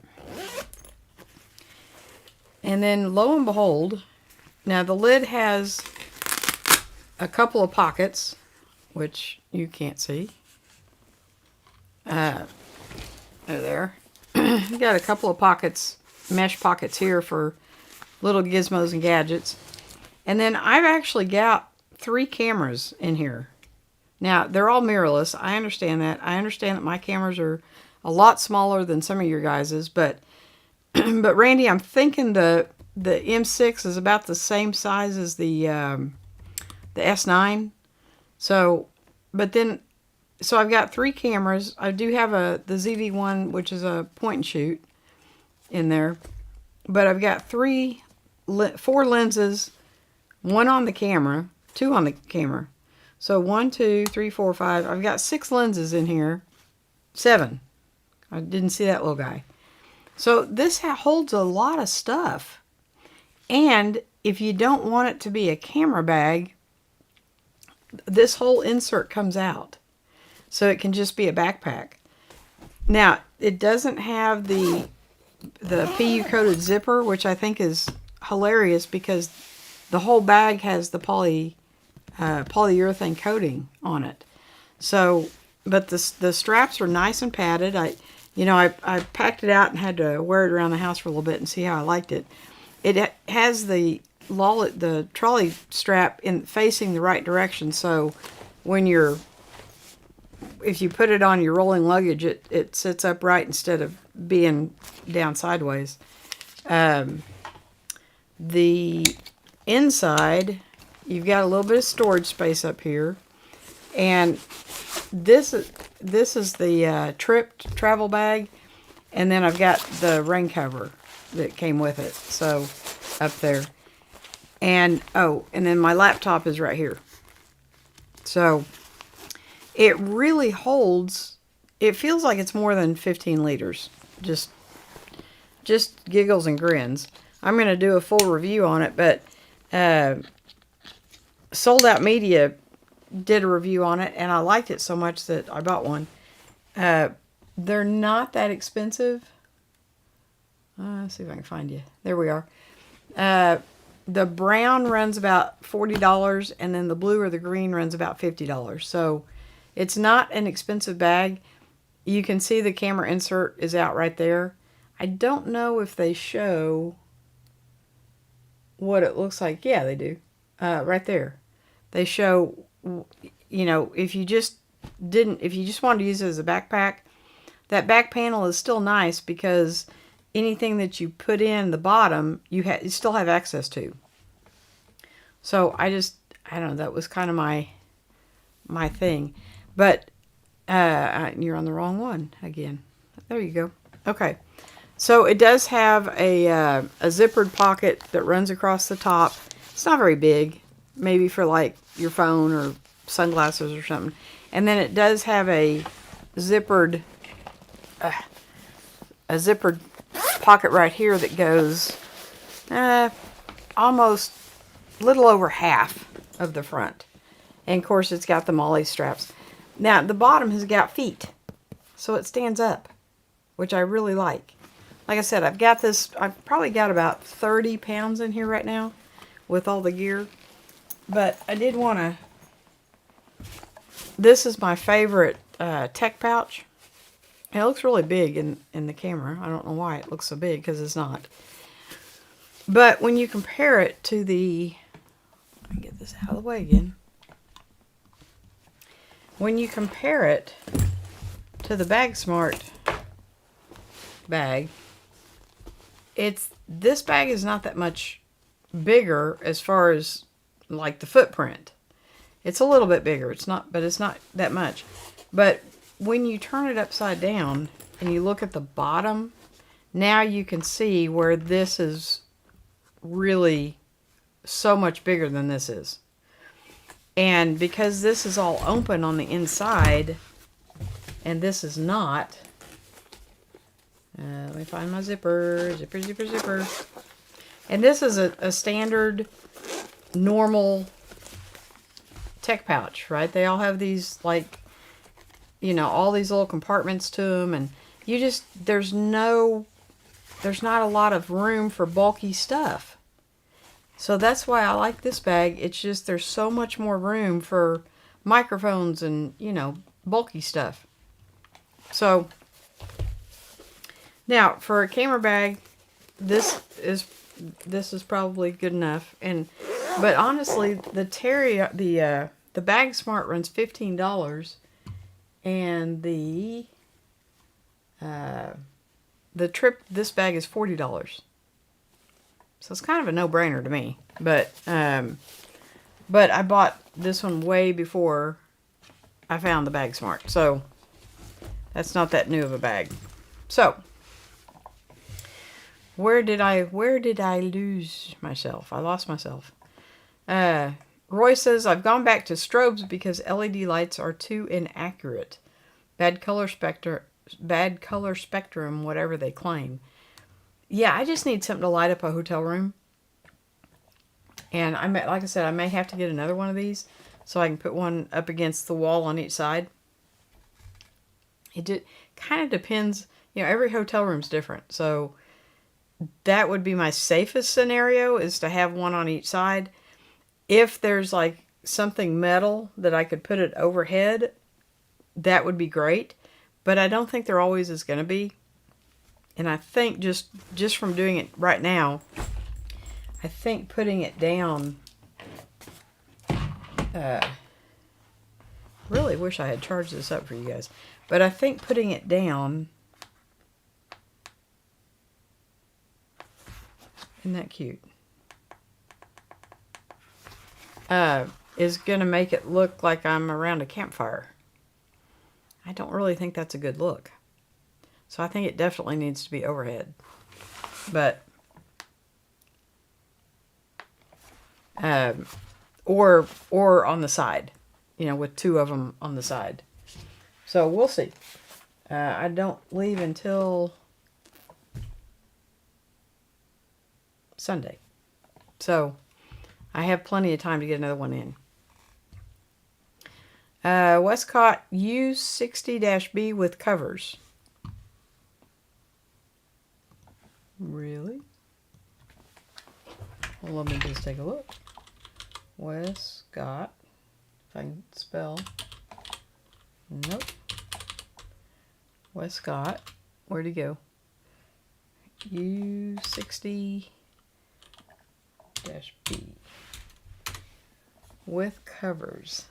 And then, lo and behold, now the lid has a couple of pockets, which you can't see. They're there. You got a couple of pockets, mesh pockets here for little gizmos and gadgets. And then I've actually got 3 cameras in here. Now, they're all mirrorless. I understand that. I understand that my cameras are a lot smaller than some of your guys's, but but Randy, I'm thinking the M6 is about the same size as the S9. So I've got 3 cameras. I do have the ZV-1, which is a point and shoot in there. But I've got 4 lenses, 1 on the camera, 2 on the camera. So 1, 2, 3, 4, 5. I've got 6 lenses in here. 7. I didn't see that little guy. So this holds a lot of stuff. And if you don't want it to be a camera bag, this whole insert comes out. So it can just be a backpack. Now, it doesn't have the PU coated zipper, which I think is hilarious because the whole bag has the polyurethane coating on it. So, but the straps are nice and padded. I packed it out and had to wear it around the house for a little bit and see how I liked it. It has the trolley strap facing the right direction, so if you put it on your rolling luggage, it sits upright instead of being down sideways. The inside, you've got a little bit of storage space up here, and this is the travel bag, and then I've got the rain cover that came with it. So up there, and then my laptop is right here. So it really holds. It feels like it's more than 15 liters. Just giggles and grins. I'm going to do a full review on it, but Sold Out Media did a review on it, and I liked it so much that I bought one. They're not that expensive. Let's see if I can find you. There we are. The brown runs about $40, and then the blue or the green runs about $50. So it's not an expensive bag. You can see the camera insert is out right there. I don't know if they show what it looks like. Yeah, they do. Right there. They show, if you just wanted to use it as a backpack, that back panel is still nice because anything that you put in the bottom, you still have access to. So I don't know, that was kind of my thing. But you're on the wrong one again. There you go. Okay. So it does have a zippered pocket that runs across the top. It's not very big, maybe for like your phone or sunglasses or something. And then it does have a zippered pocket right here that goes almost little over half of the front. And of course it's got the MOLLE straps. Now the bottom has got feet, so it stands up, which I really like. Like I said, I've probably got about 30 pounds in here right now with all the gear. But I did want to... This is my favorite tech pouch. And it looks really big in the camera. I don't know why it looks so big, because it's not. But when you compare it to the Let me get this out of the way again. When you compare it to the Bag Smart bag, this bag is not that much bigger as far as like the footprint. It's a little bit bigger. It's not that much. But when you turn it upside down and you look at the bottom, now you can see where this is really so much bigger than this is. And because this is all open on the inside and this is not, let me find my zipper. Zipper. And this is a standard, normal tech pouch, right? They all have these, like, you know, all these little compartments to them. And you just, there's not a lot of room for bulky stuff. So that's why I like this bag. It's just, there's so much more room for microphones and, you know, bulky stuff. So now for a camera bag, this is probably good enough. But honestly, the Bag Smart runs $15, and this bag is $40. So it's kind of a no-brainer to me. But I bought this one way before I found the Bag Smart. So that's not that new of a bag. So where did I lose myself? I lost myself. Roy says, I've gone back to strobes because LED lights are too inaccurate. Bad color spectrum, whatever they claim. Yeah, I just need something to light up a hotel room. And like I said, I may have to get another one of these so I can put one up against the wall on each side. It kind of depends. You know, every hotel room's different. So that would be my safest scenario, is to have one on each side. If there's like something metal that I could put it overhead, that would be great. But I don't think there always is going to be. And I think just from doing it right now, I think putting it down, really wish I had charged this up for you guys. But I think putting it down, isn't that cute? Is going to make it look like I'm around a campfire. I don't really think that's a good look. So I think it definitely needs to be overhead. But, or on the side, you know, with two of them on the side. So we'll see. I don't leave until Sunday. So I have plenty of time to get another one in. Westcott U60-B with covers. Really? Well, let me just take a look. Westcott. If I can spell. Nope. Westcott. Where'd he go? U60-B. With covers.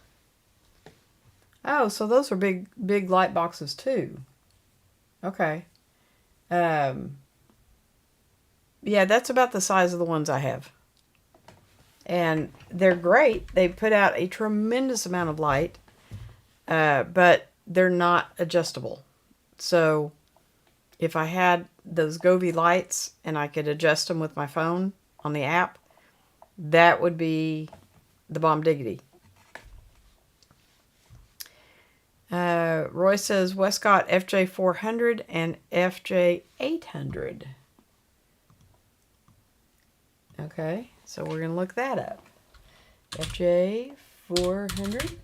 Oh, so those are big light boxes too. Okay. Yeah, that's about the size of the ones I have. And they're great. They put out a tremendous amount of light, but they're not adjustable. So if I had those Govee lights and I could adjust them with my phone on the app, that would be the bomb diggity. Roy says Westcott FJ400 and FJ800. Okay, so we're going to look that up. FJ400.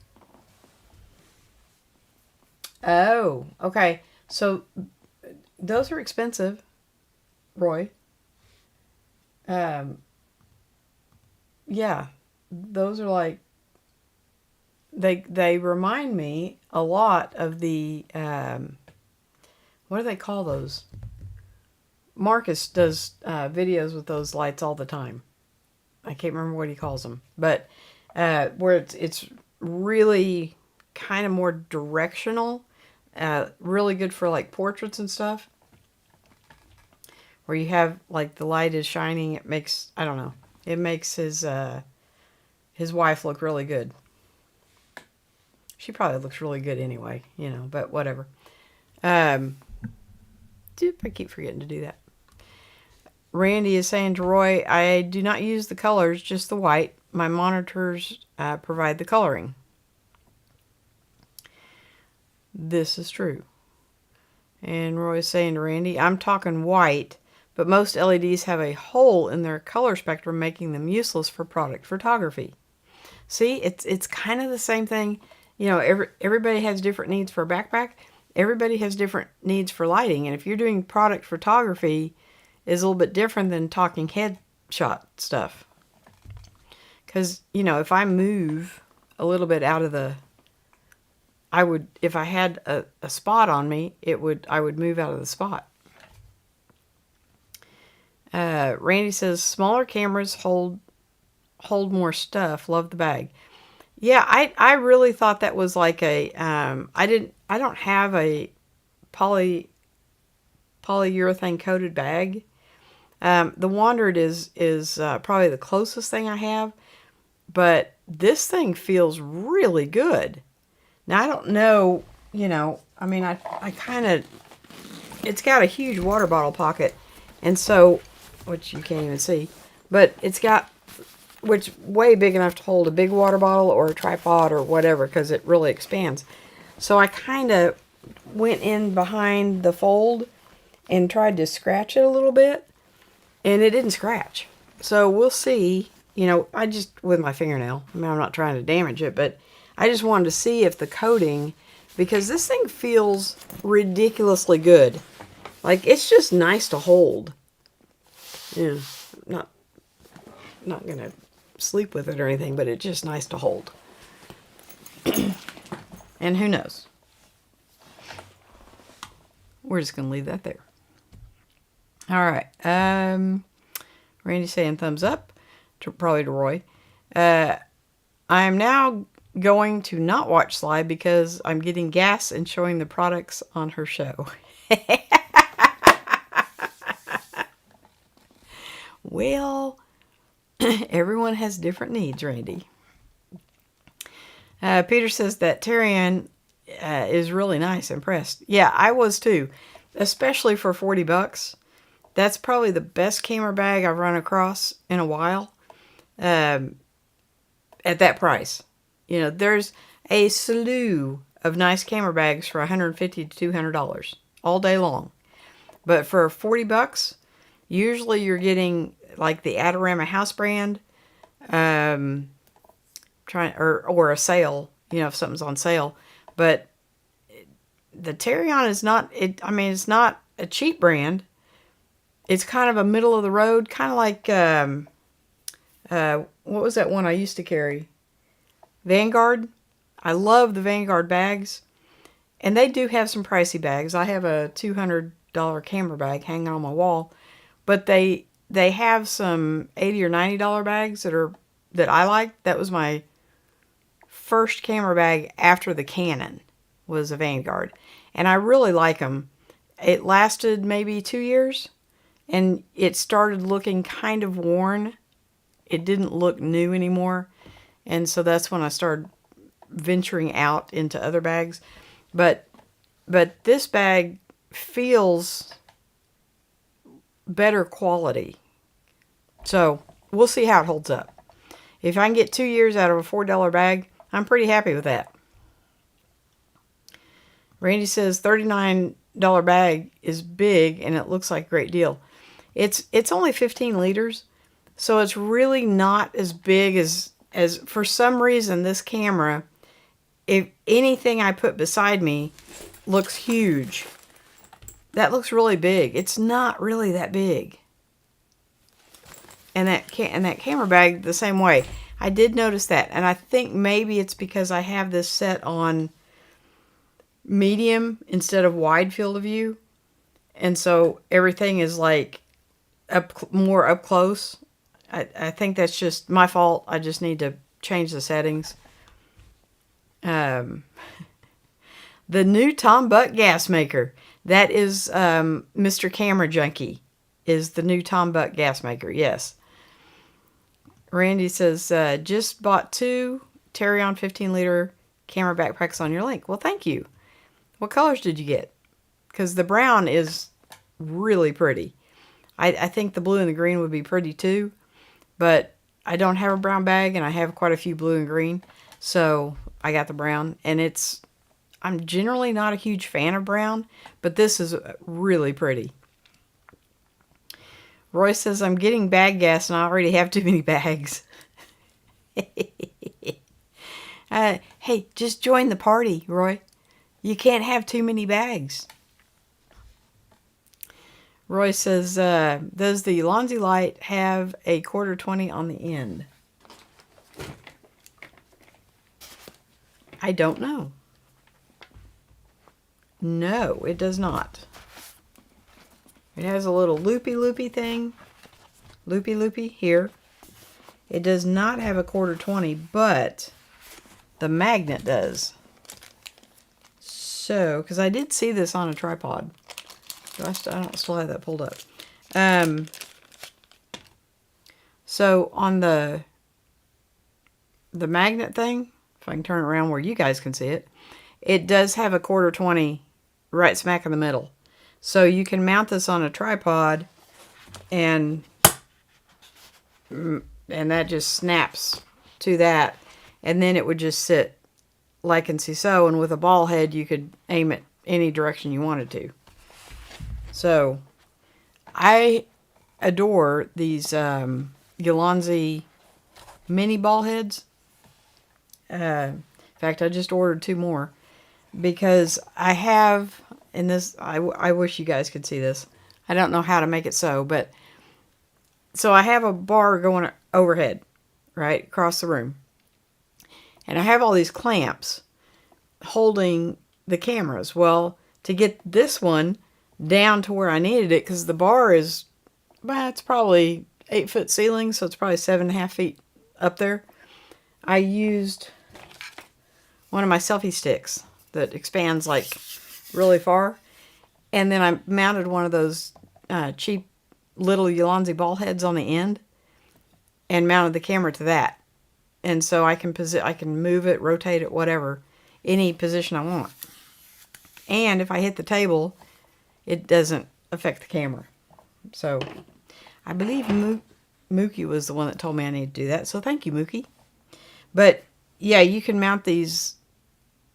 Oh, okay. So those are expensive, Roy. Yeah, those are like, they remind me a lot of the, what do they call those? Marcus does videos with those lights all the time. I can't remember what he calls them, but where it's really kind of more directional, really good for like portraits and stuff. Where you have like the light is shining, it makes, I don't know, it makes his wife look really good. She probably looks really good anyway, you know, but whatever. I keep forgetting to do that. Randy is saying to Roy, I do not use the colors, just the white. My monitors provide the coloring. This is true. And Roy is saying to Randy, I'm talking white, but most LEDs have a hole in their color spectrum, making them useless for product photography. See, it's kind of the same thing. You know, everybody has different needs for a backpack. Everybody has different needs for lighting. And if you're doing product photography, is a little bit different than talking headshot stuff. Because, you know, if I move a little bit out of the... I would, if I had a spot on me, I would move out of the spot. Randy says, smaller cameras hold more stuff. Love the bag. Yeah, I really thought that was like a, I don't have a polyurethane coated bag. The Wandered is probably the closest thing I have, but this thing feels really good. Now, I don't know, you know, I mean, I kind of, it's got a huge water bottle pocket, and so, which you can't even see, but it's got, which way big enough to hold a big water bottle or a tripod or whatever, because it really expands. So I kind of went in behind the fold and tried to scratch it a little bit, and it didn't scratch. So we'll see, you know, I just, with my fingernail, I mean, I'm not trying to damage it, but I just wanted to see if the coating, because this thing feels ridiculously good. Like, it's just nice to hold. Yeah, not going to sleep with it or anything, but it's just nice to hold. And who knows? We're just going to leave that there. All right. Randy saying thumbs up, probably to Roy. I am now going to not watch Sly because I'm getting gas and showing the products on her show. Well, everyone has different needs, Randy. Peter says that Terrian is really nice. Impressed. Yeah, I was too. Especially for $40. That's probably the best camera bag I've run across in a while. At that price. You know, there's a slew of nice camera bags for $150 to $200 all day long. But for $40, usually you're getting like the Adorama house brand, or a sale, you know, if something's on sale. But the Terrion is not, it's not a cheap brand. It's kind of a middle of the road, kind of like, what was that one I used to carry? Vanguard. I love the Vanguard bags. And they do have some pricey bags. I have a $200 camera bag hanging on my wall. But they have some $80 or $90 bags that I like. That was my first camera bag after the Canon was a Vanguard. And I really like them. It lasted maybe 2 years. And it started looking kind of worn. It didn't look new anymore. And so that's when I started venturing out into other bags. But this bag feels better quality. So we'll see how it holds up. If I can get 2 years out of a $4 bag, I'm pretty happy with that. Randy says $39 bag is big and it looks like a great deal. It's only 15 liters. So it's really not as big as for some reason this camera, if anything I put beside me looks huge. That looks really big. It's not really that big. And that camera bag the same way. I did notice that, and I think maybe it's because I have this set on medium instead of wide field of view. And so everything is like more up close. I think that's just my fault. I just need to change the settings. The new Tom Buck gas maker. That is Mr. Camera Junkie is the new Tom Buck gas maker. Yes. Randy says, just bought 2 Terry-on 15-liter camera backpacks on your link. Well, thank you. What colors did you get? Because the brown is really pretty. I think the blue and the green would be pretty too, but I don't have a brown bag and I have quite a few blue and green, so I got the brown. And I'm generally not a huge fan of brown, but this is really pretty. Roy says, I'm getting bag gas and I already have too many bags. Hey, just join the party, Roy. You can't have too many bags. Roy says, does the Lonzy light have a 1/4 on the end? I don't know. No, it does not. It has a little loopy thing. Loopy here. It does not have a 1/4, but the magnet does. So, because I did see this on a tripod. I don't still have that pulled up. So on the magnet thing, if I can turn it around where you guys can see it, it does have a 1/4 right smack in the middle. So you can mount this on a tripod and that just snaps to that. And then it would just sit like and see so. And with a ball head, you could aim it any direction you wanted to. So I adore these Ulanzi mini ball heads. In fact, I just ordered 2 more because I have, and this, I wish you guys could see this. I don't know how to make it so, but so I have a bar going overhead, right, across the room. And I have all these clamps holding the cameras. Well, to get this one down to where I needed it, because the bar is, well, it's probably 8-foot ceiling, so it's probably 7.5 feet up there. I used one of my selfie sticks that expands like really far, and then I mounted one of those cheap little Ulanzi ball heads on the end and mounted the camera to that. And so I can move it, rotate it, whatever, any position I want. And if I hit the table, it doesn't affect the camera. So I believe Mookie was the one that told me I need to do that. So thank you, Mookie. But yeah, you can mount these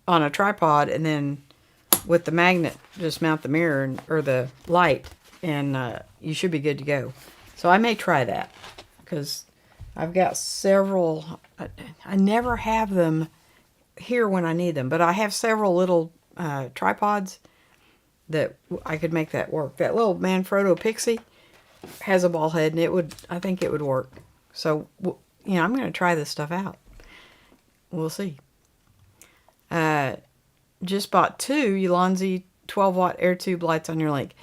on a tripod and then with the magnet just mount the mirror or the light, and you should be good to go. So I may try that because I've got several. I never have them here when I need them, but I have several little tripods that I could make that work. That little Manfrotto Pixie has a ball head, and I think it would work. So, I'm going to try this stuff out. We'll see. Just bought 2 Ulanzi 12-watt air tube lights on your link.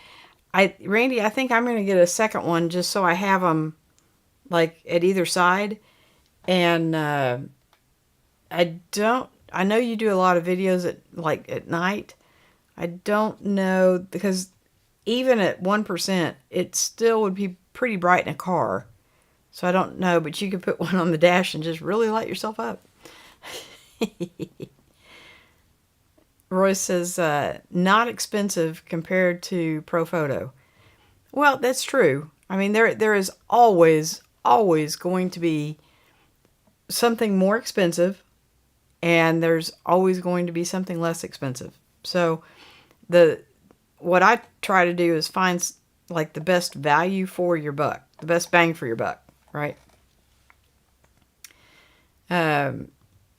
Randy, I think I'm going to get a second one just so I have them like at either side. And I know you do a lot of videos at night. I don't know, because even at 1%, it still would be pretty bright in a car. So I don't know, but you could put one on the dash and just really light yourself up. Roy says, not expensive compared to Profoto. Well, that's true. I mean, there is always going to be something more expensive, and there's always going to be something less expensive. So what I try to do is find like the best value for your buck, the best bang for your buck, right?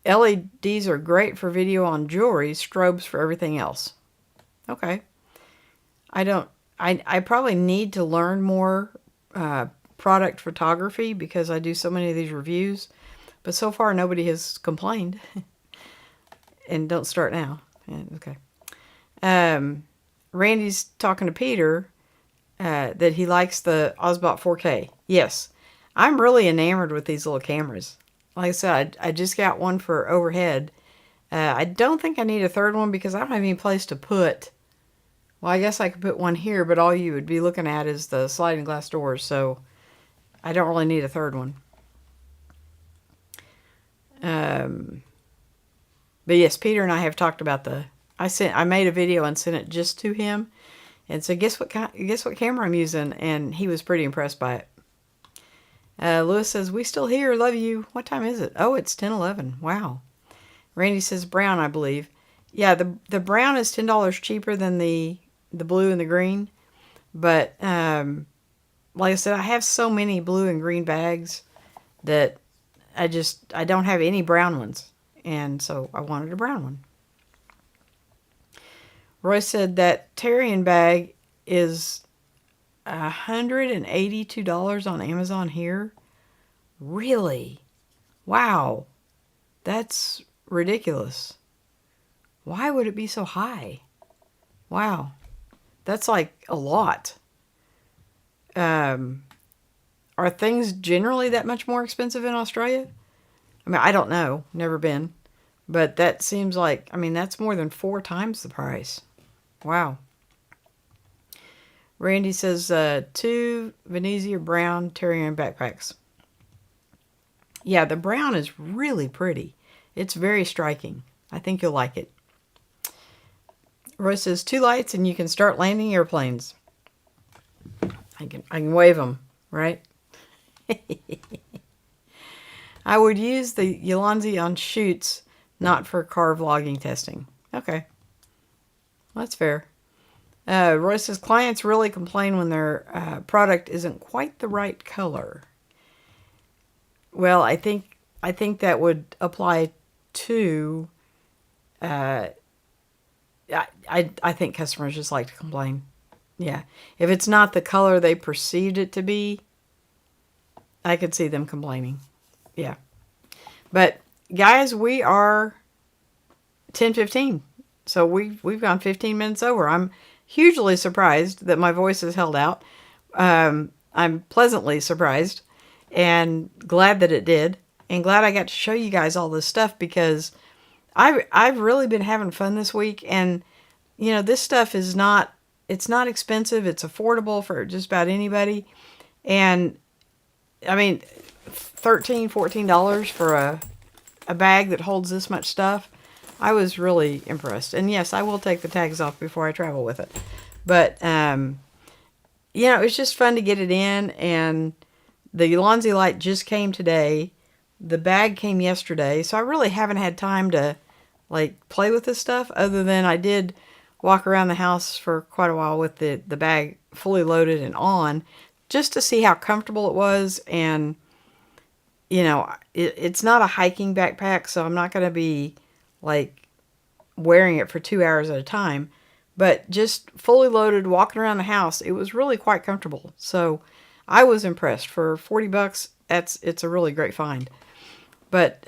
LEDs are great for video on jewelry, strobes for everything else. Okay. I probably need to learn more product photography because I do so many of these reviews, but so far nobody has complained. And don't start now. Yeah, okay. Randy's talking to Peter that he likes the Osbot 4K. Yes. I'm really enamored with these little cameras. Like I said, I just got one for overhead. I don't think I need a third one because I don't have any place to put. Well, I guess I could put one here, but all you would be looking at is the sliding glass doors, so I don't really need a third one. But yes, Peter and I have talked about I made a video and sent it just to him, and so guess what camera I'm using, and he was pretty impressed by it. Lewis says, we still here, love you. What time is it? Oh, it's 10:11. Wow. Randy says brown, I believe. Yeah, the brown is $10 cheaper than the blue and the green. But like I said, I have so many blue and green bags that I don't have any brown ones. And so I wanted a brown one. Roy said that Terrian bag is $182 on Amazon here. Really? Wow. That's ridiculous. Why would it be so high? Wow. That's like a lot. Are things generally that much more expensive in Australia? I mean, I don't know. Never been. But that seems like, I mean, that's more than 4 times the price. Wow. Randy says 2 Venezia brown Terrier backpacks. Yeah, the brown is really pretty. It's very striking. I think you'll like it. Roy says 2 lights and you can start landing airplanes. I can wave them, right? I would use the Ulanzi on shoots, not for car vlogging testing. Okay. That's fair. Roy says clients really complain when their product isn't quite the right color. Well, I think that would apply to. I think customers just like to complain. Yeah, if it's not the color they perceived it to be, I could see them complaining. Yeah, but guys, we are 10:15, so we've gone 15 minutes over. I'm hugely surprised that my voice has held out. I'm pleasantly surprised and glad that it did, and glad I got to show you guys all this stuff because I've really been having fun this week. And you know, this stuff is not expensive. It's affordable for just about anybody. And I mean, $13, $14 for a bag that holds this much stuff. I was really impressed. And yes, I will take the tags off before I travel with it. But, you know, it's just fun to get it in. And the Ulanzi light just came today. The bag came yesterday. So I really haven't had time to, like, play with this stuff. Other than I did walk around the house for quite a while with the bag fully loaded and on. Just to see how comfortable it was. And, you know, it's not a hiking backpack. So I'm not going to be, like, wearing it for 2 hours at a time. But just fully loaded, walking around the house, it was really quite comfortable. So I was impressed. For $40, it's a really great find. But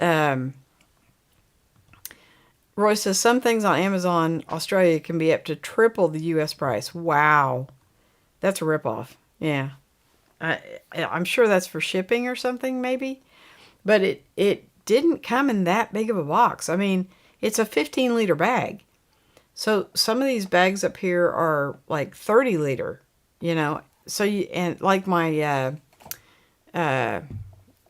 Roy says some things on Amazon Australia can be up to triple the U.S. price. Wow. That's a ripoff. Yeah. I'm sure that's for shipping or something, maybe. But it didn't come in that big of a box. I mean, it's a 15-liter bag. So some of these bags up here are like 30-liter, you know. So and like my,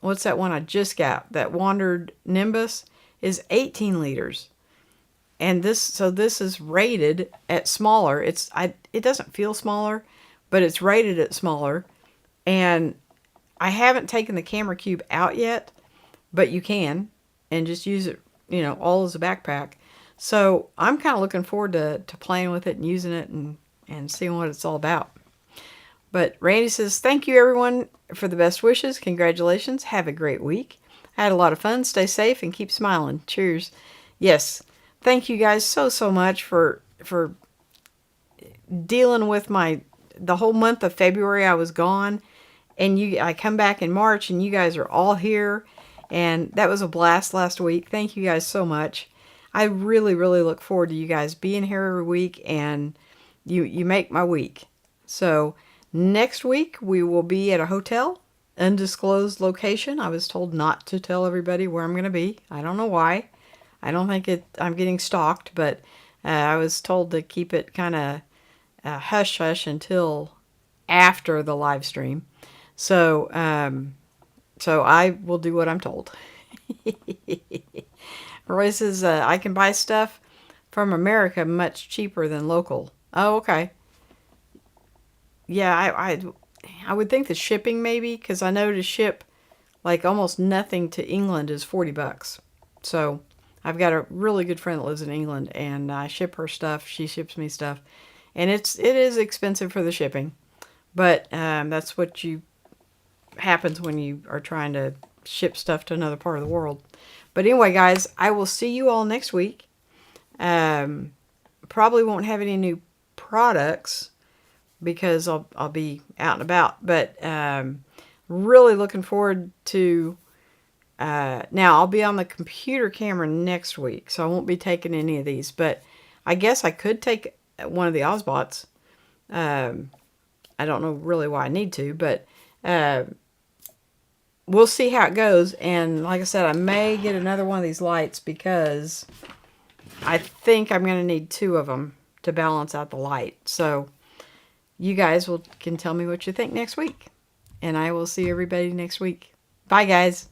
what's that one I just got? That Wandered Nimbus is 18 liters. And this is rated at smaller. It doesn't feel smaller, but it's rated at smaller. And I haven't taken the camera cube out yet, but you can, and just use it, you know, all as a backpack. So I'm kind of looking forward to playing with it and using it and seeing what it's all about. But Randy says, thank you everyone for the best wishes. Congratulations. Have a great week. I had a lot of fun. Stay safe and keep smiling. Cheers. Yes. Thank you guys so much for dealing with the whole month of February I was gone. And I come back in March and you guys are all here. And that was a blast last week. Thank you guys so much. I really, really look forward to you guys being here every week, and you make my week. So next week we will be at a hotel undisclosed location. I was told not to tell everybody where I'm going to be. I don't know why. I don't think I'm getting stalked, but I was told to keep it kind of hush hush until after the live stream. So, so I will do what I'm told. Roy says, I can buy stuff from America much cheaper than local. Oh, okay. Yeah, I would think the shipping maybe, because I know to ship like almost nothing to England is $40. So I've got a really good friend that lives in England, and I ship her stuff. She ships me stuff, and it is expensive for the shipping, but that's what happens when you are trying to ship stuff to another part of the world. But anyway, guys, I will see you all next week. Probably won't have any new products because I'll be out and about. But really looking forward to... now, I'll be on the computer camera next week, so I won't be taking any of these. But I guess I could take one of the Ozbots. I don't know really why I need to, but we'll see how it goes. And like I said, I may get another one of these lights because I think I'm going to need 2 of them to balance out the light. So you guys can tell me what you think next week. And I will see everybody next week. Bye, guys.